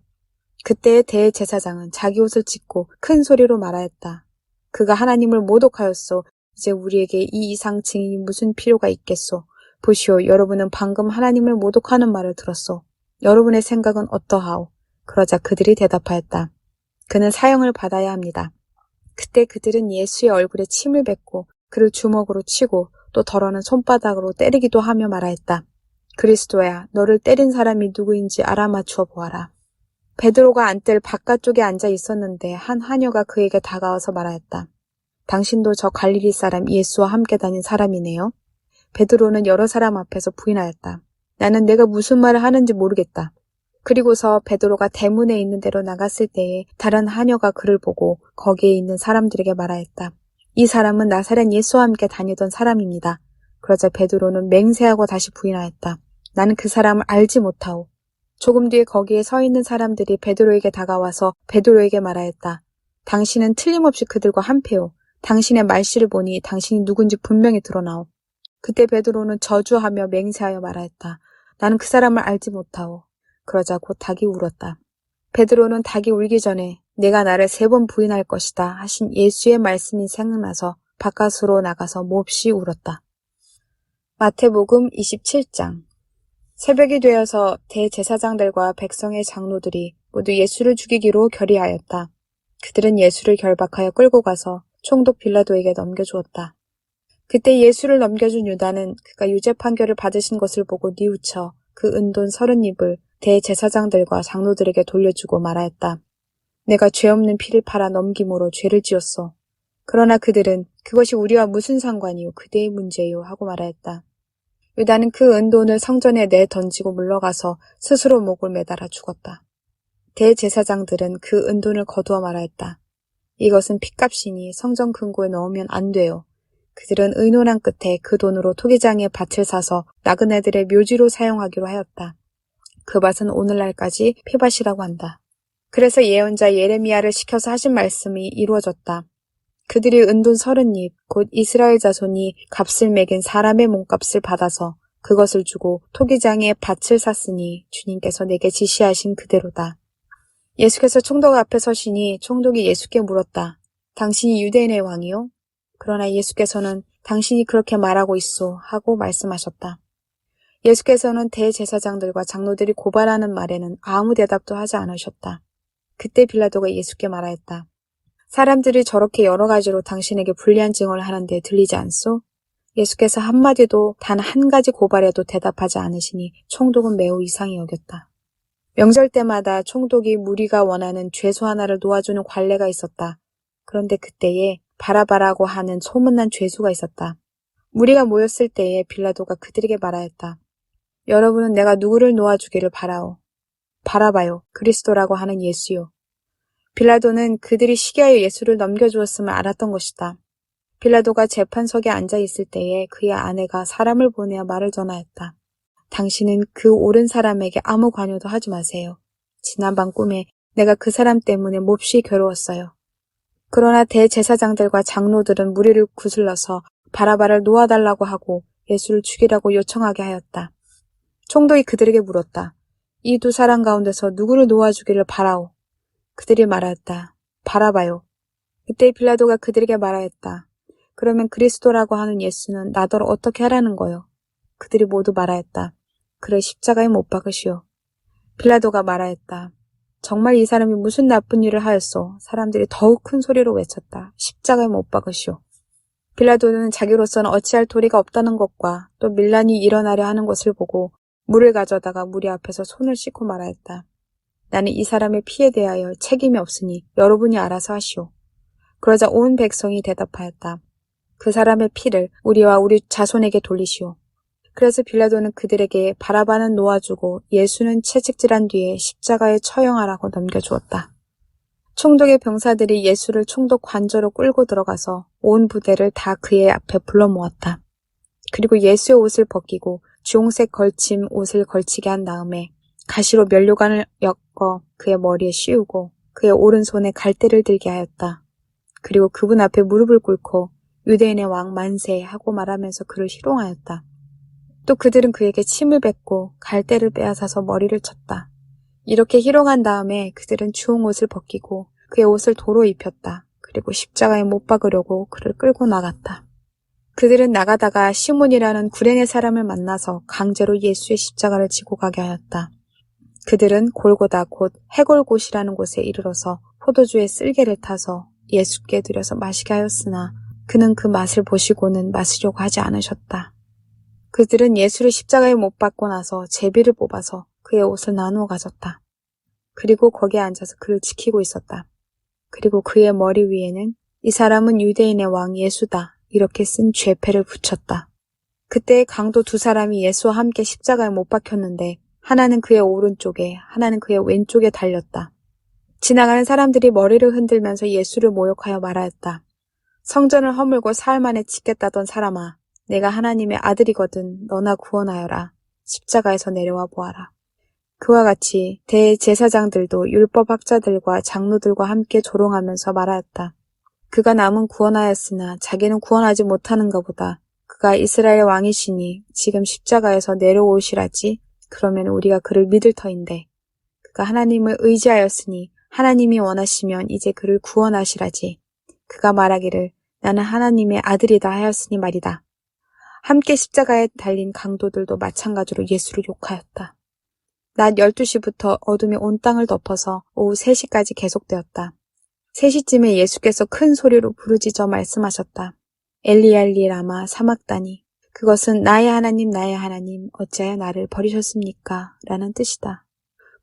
그때의 대제사장은 자기 옷을 찢고 큰 소리로 말하였다. 그가 하나님을 모독하였소. 이제 우리에게 이 이상 증인이 무슨 필요가 있겠소. 보시오, 여러분은 방금 하나님을 모독하는 말을 들었소. 여러분의 생각은 어떠하오? 그러자 그들이 대답하였다. 그는 사형을 받아야 합니다. 그때 그들은 예수의 얼굴에 침을 뱉고 그를 주먹으로 치고 또 덜어는 손바닥으로 때리기도 하며 말하였다. 그리스도야, 너를 때린 사람이 누구인지 알아맞추어 보아라. 베드로가 안뜰 바깥쪽에 앉아 있었는데 한 하녀가 그에게 다가와서 말하였다. 당신도 저 갈릴리 사람 예수와 함께 다닌 사람이네요. 베드로는 여러 사람 앞에서 부인하였다. 나는 내가 무슨 말을 하는지 모르겠다. 그리고서 베드로가 대문에 있는 데로 나갔을 때에 다른 하녀가 그를 보고 거기에 있는 사람들에게 말하였다. 이 사람은 나사렛 예수와 함께 다니던 사람입니다. 그러자 베드로는 맹세하고 다시 부인하였다. 나는 그 사람을 알지 못하오. 조금 뒤에 거기에 서 있는 사람들이 베드로에게 다가와서 베드로에게 말하였다. 당신은 틀림없이 그들과 한패요. 당신의 말씨를 보니 당신이 누군지 분명히 드러나오. 그때 베드로는 저주하며 맹세하여 말하였다. 나는 그 사람을 알지 못하오. 그러자 곧 닭이 울었다. 베드로는 닭이 울기 전에 내가 나를 3번 부인할 것이다 하신 예수의 말씀이 생각나서 바깥으로 나가서 몹시 울었다. 마태복음 27장. 새벽이 되어서 대제사장들과 백성의 장로들이 모두 예수를 죽이기로 결의하였다. 그들은 예수를 결박하여 끌고 가서 총독 빌라도에게 넘겨주었다. 그때 예수를 넘겨준 유다는 그가 유죄 판결을 받으신 것을 보고 뉘우쳐 그 은돈 30입을 대제사장들과 장로들에게 돌려주고 말하였다. 내가 죄 없는 피를 팔아 넘김으로 죄를 지었소. 그러나 그들은 그것이 우리와 무슨 상관이요 그대의 문제요 하고 말하였다. 유다는 그 은돈을 성전에 내던지고 물러가서 스스로 목을 매달아 죽었다. 대제사장들은 그 은돈을 거두어 말하였다. 이것은 핏값이니 성전 금고에 넣으면 안 돼요. 그들은 의논한 끝에 그 돈으로 토기장에 밭을 사서 나그네들의 묘지로 사용하기로 하였다. 그 밭은 오늘날까지 피밭이라고 한다. 그래서 예언자 예레미야를 시켜서 하신 말씀이 이루어졌다. 그들이 은돈 30입, 곧 이스라엘 자손이 값을 매긴 사람의 몸값을 받아서 그것을 주고 토기장에 밭을 샀으니 주님께서 내게 지시하신 그대로다. 예수께서 총독 앞에 서시니 총독이 예수께 물었다. 당신이 유대인의 왕이요? 그러나 예수께서는 당신이 그렇게 말하고 있소 하고 말씀하셨다. 예수께서는 대제사장들과 장로들이 고발하는 말에는 아무 대답도 하지 않으셨다. 그때 빌라도가 예수께 말하였다. 사람들이 저렇게 여러 가지로 당신에게 불리한 증언을 하는데 들리지 않소? 예수께서 한마디도 단 한 가지 고발에도 대답하지 않으시니 총독은 매우 이상히 여겼다. 명절 때마다 총독이 무리가 원하는 죄수 하나를 놓아주는 관례가 있었다. 그런데 그때에 바라바라고 하는 소문난 죄수가 있었다. 무리가 모였을 때에 빌라도가 그들에게 말하였다. 여러분은 내가 누구를 놓아주기를 바라오. 바라바요. 그리스도라고 하는 예수요. 빌라도는 그들이 시기하여 예수를 넘겨주었음을 알았던 것이다. 빌라도가 재판석에 앉아있을 때에 그의 아내가 사람을 보내어 말을 전하였다. 당신은 그 옳은 사람에게 아무 관여도 하지 마세요. 지난밤 꿈에 내가 그 사람 때문에 몹시 괴로웠어요. 그러나 대제사장들과 장로들은 무리를 구슬러서 바라바를 놓아달라고 하고 예수를 죽이라고 요청하게 하였다. 총독이 그들에게 물었다. 이 두 사람 가운데서 누구를 놓아주기를 바라오. 그들이 말하였다. 바라바요. 그때 빌라도가 그들에게 말하였다. 그러면 그리스도라고 하는 예수는 나더러 어떻게 하라는 거요? 그들이 모두 말하였다. 그를 십자가에 못 박으시오. 빌라도가 말하였다. 정말 이 사람이 무슨 나쁜 일을 하였소? 사람들이 더욱 큰 소리로 외쳤다. 십자가에 못 박으시오. 빌라도는 자기로서는 어찌할 도리가 없다는 것과 또 밀란이 일어나려 하는 것을 보고 물을 가져다가 무리 앞에서 손을 씻고 말하였다. 나는 이 사람의 피에 대하여 책임이 없으니 여러분이 알아서 하시오. 그러자 온 백성이 대답하였다. 그 사람의 피를 우리와 우리 자손에게 돌리시오. 그래서 빌라도는 그들에게 바라바는 놓아주고 예수는 채찍질한 뒤에 십자가에 처형하라고 넘겨주었다. 총독의 병사들이 예수를 총독 관저로 끌고 들어가서 온 부대를 다 그의 앞에 불러 모았다. 그리고 예수의 옷을 벗기고 주홍색 걸침 옷을 걸치게 한 다음에 가시로 면류관을 엮어 그의 머리에 씌우고 그의 오른손에 갈대를 들게 하였다. 그리고 그분 앞에 무릎을 꿇고 유대인의 왕 만세 하고 말하면서 그를 희롱하였다. 또 그들은 그에게 침을 뱉고 갈대를 빼앗아서 머리를 쳤다. 이렇게 희롱한 다음에 그들은 주홍 옷을 벗기고 그의 옷을 도로 입혔다. 그리고 십자가에 못 박으려고 그를 끌고 나갔다. 그들은 나가다가 시몬이라는 구레네 사람을 만나서 강제로 예수의 십자가를 지고 가게 하였다. 그들은 골고다 곧 해골곳이라는 곳에 이르러서 포도주에 쓸개를 타서 예수께 드려서 마시게 하였으나 그는 그 맛을 보시고는 마시려고 하지 않으셨다. 그들은 예수를 십자가에 못 박고 나서 제비를 뽑아서 그의 옷을 나누어 가졌다. 그리고 거기에 앉아서 그를 지키고 있었다. 그리고 그의 머리 위에는 이 사람은 유대인의 왕 예수다 이렇게 쓴 죄패를 붙였다. 그때 강도 두 사람이 예수와 함께 십자가에 못 박혔는데 하나는 그의 오른쪽에 하나는 그의 왼쪽에 달렸다. 지나가는 사람들이 머리를 흔들면서 예수를 모욕하여 말하였다. 성전을 허물고 사흘 만에 짓겠다던 사람아, 내가 하나님의 아들이거든 너나 구원하여라. 십자가에서 내려와 보아라. 그와 같이 대제사장들도 율법학자들과 장로들과 함께 조롱하면서 말하였다. 그가 남은 구원하였으나 자기는 구원하지 못하는가 보다. 그가 이스라엘 왕이시니 지금 십자가에서 내려오시라지. 그러면 우리가 그를 믿을 터인데 그가 하나님을 의지하였으니 하나님이 원하시면 이제 그를 구원하시라지. 그가 말하기를 나는 하나님의 아들이다 하였으니 말이다. 함께 십자가에 달린 강도들도 마찬가지로 예수를 욕하였다. 낮 12시부터 어둠이 온 땅을 덮어서 오후 3시까지 계속되었다. 3시쯤에 예수께서 큰 소리로 부르짖어 말씀하셨다. 엘리 엘리 라마 사막다니. 그것은 나의 하나님 어찌하여 나를 버리셨습니까? 라는 뜻이다.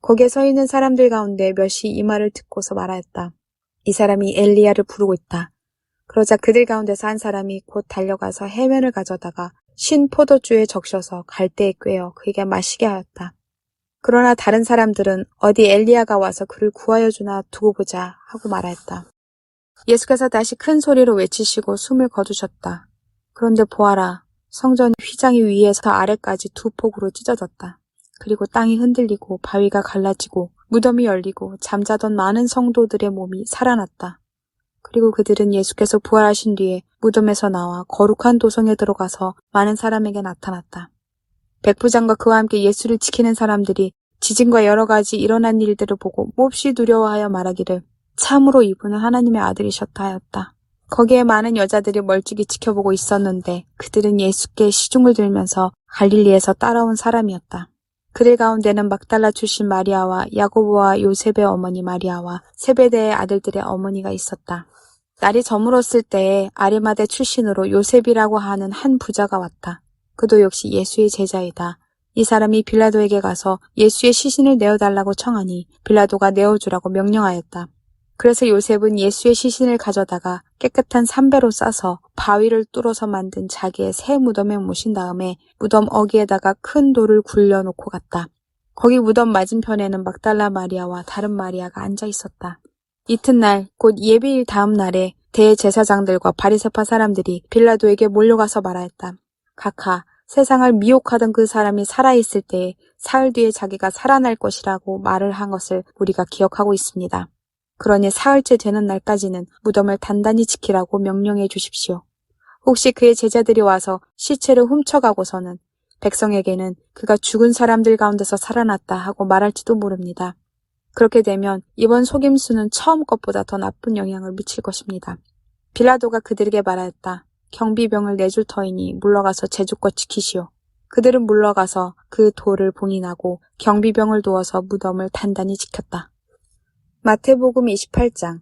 거기에 서 있는 사람들 가운데 몇이 이 말을 듣고서 말하였다. 이 사람이 엘리야를 부르고 있다. 그러자 그들 가운데서 한 사람이 곧 달려가서 해면을 가져다가 신 포도주에 적셔서 갈대에 꿰어 그에게 마시게 하였다. 그러나 다른 사람들은 어디 엘리야가 와서 그를 구하여 주나 두고 보자 하고 말하였다. 예수께서 다시 큰 소리로 외치시고 숨을 거두셨다. 그런데 보아라, 성전 휘장이 위에서 아래까지 두 폭으로 찢어졌다. 그리고 땅이 흔들리고 바위가 갈라지고 무덤이 열리고 잠자던 많은 성도들의 몸이 살아났다. 그리고 그들은 예수께서 부활하신 뒤에 무덤에서 나와 거룩한 도성에 들어가서 많은 사람에게 나타났다. 백부장과 그와 함께 예수를 지키는 사람들이 지진과 여러 가지 일어난 일들을 보고 몹시 두려워하여 말하기를 참으로 이분은 하나님의 아들이셨다 하였다. 거기에 많은 여자들이 멀찍이 지켜보고 있었는데 그들은 예수께 시중을 들면서 갈릴리에서 따라온 사람이었다. 그들 가운데는 막달라 출신 마리아와 야고보와 요셉의 어머니 마리아와 세베대의 아들들의 어머니가 있었다. 날이 저물었을 때에 아리마대 출신으로 요셉이라고 하는 한 부자가 왔다. 그도 역시 예수의 제자이다. 이 사람이 빌라도에게 가서 예수의 시신을 내어달라고 청하니 빌라도가 내어주라고 명령하였다. 그래서 요셉은 예수의 시신을 가져다가 깨끗한 삼배로 싸서 바위를 뚫어서 만든 자기의 새 무덤에 모신 다음에 무덤 어귀에다가 큰 돌을 굴려놓고 갔다. 거기 무덤 맞은편에는 막달라 마리아와 다른 마리아가 앉아 있었다. 이튿날 곧 예비일 다음 날에 대제사장들과 바리새파 사람들이 빌라도에게 몰려가서 말하였다. 각하, 세상을 미혹하던 그 사람이 살아있을 때에 사흘 뒤에 자기가 살아날 것이라고 말을 한 것을 우리가 기억하고 있습니다. 그러니 사흘째 되는 날까지는 무덤을 단단히 지키라고 명령해 주십시오. 혹시 그의 제자들이 와서 시체를 훔쳐가고서는 백성에게는 그가 죽은 사람들 가운데서 살아났다 하고 말할지도 모릅니다. 그렇게 되면 이번 속임수는 처음 것보다 더 나쁜 영향을 미칠 것입니다. 빌라도가 그들에게 말하였다. 경비병을 내줄 터이니 물러가서 제주껏 지키시오. 그들은 물러가서 그 돌을 봉인하고 경비병을 두어서 무덤을 단단히 지켰다. 마태복음 28장.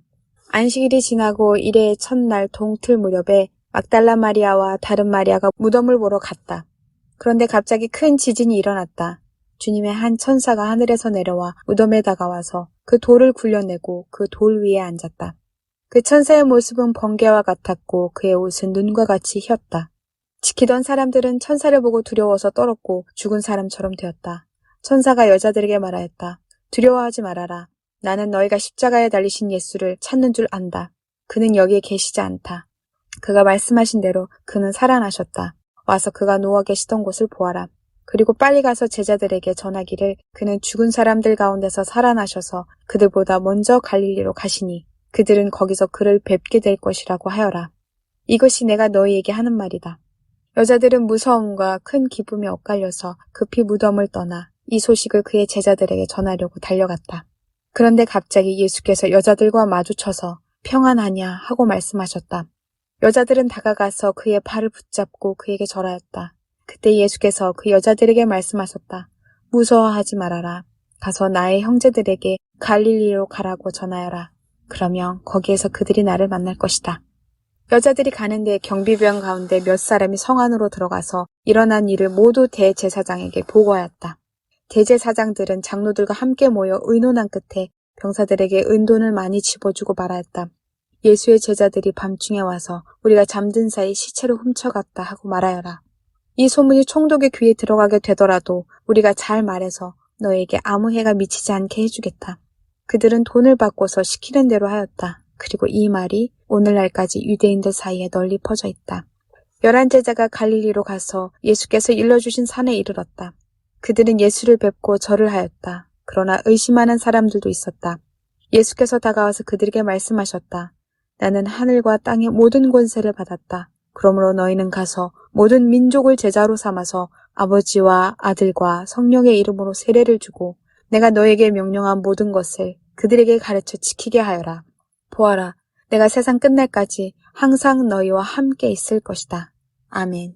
안식일이 지나고 이레의 첫날 동틀 무렵에 막달라 마리아와 다른 마리아가 무덤을 보러 갔다. 그런데 갑자기 큰 지진이 일어났다. 주님의 한 천사가 하늘에서 내려와 무덤에 다가와서 그 돌을 굴려내고 그 돌 위에 앉았다. 그 천사의 모습은 번개와 같았고 그의 옷은 눈과 같이 휘었다. 지키던 사람들은 천사를 보고 두려워서 떨었고 죽은 사람처럼 되었다. 천사가 여자들에게 말하였다. 두려워하지 말아라. 나는 너희가 십자가에 달리신 예수를 찾는 줄 안다. 그는 여기에 계시지 않다. 그가 말씀하신 대로 그는 살아나셨다. 와서 그가 누워 계시던 곳을 보아라. 그리고 빨리 가서 제자들에게 전하기를 그는 죽은 사람들 가운데서 살아나셔서 그들보다 먼저 갈릴리로 가시니 그들은 거기서 그를 뵙게 될 것이라고 하여라. 이것이 내가 너희에게 하는 말이다. 여자들은 무서움과 큰 기쁨에 엇갈려서 급히 무덤을 떠나 이 소식을 그의 제자들에게 전하려고 달려갔다. 그런데 갑자기 예수께서 여자들과 마주쳐서 평안하냐 하고 말씀하셨다. 여자들은 다가가서 그의 발을 붙잡고 그에게 절하였다. 그때 예수께서 그 여자들에게 말씀하셨다. 무서워하지 말아라. 가서 나의 형제들에게 갈릴리로 가라고 전하여라. 그러면 거기에서 그들이 나를 만날 것이다. 여자들이 가는데 경비병 가운데 몇 사람이 성 안으로 들어가서 일어난 일을 모두 대제사장에게 보고하였다. 대제사장들은 장로들과 함께 모여 의논한 끝에 병사들에게 은돈을 많이 집어주고 말하였다. 예수의 제자들이 밤중에 와서 우리가 잠든 사이 시체를 훔쳐갔다 하고 말하여라. 이 소문이 총독의 귀에 들어가게 되더라도 우리가 잘 말해서 너에게 아무 해가 미치지 않게 해주겠다. 그들은 돈을 받고서 시키는 대로 하였다. 그리고 이 말이 오늘날까지 유대인들 사이에 널리 퍼져 있다. 11 제자가 갈릴리로 가서 예수께서 일러주신 산에 이르렀다. 그들은 예수를 뵙고 절을 하였다. 그러나 의심하는 사람들도 있었다. 예수께서 다가와서 그들에게 말씀하셨다. 나는 하늘과 땅의 모든 권세를 받았다. 그러므로 너희는 가서 모든 민족을 제자로 삼아서 아버지와 아들과 성령의 이름으로 세례를 주고 내가 너에게 명령한 모든 것을 그들에게 가르쳐 지키게 하여라. 보아라, 내가 세상 끝날까지 항상 너희와 함께 있을 것이다. 아멘.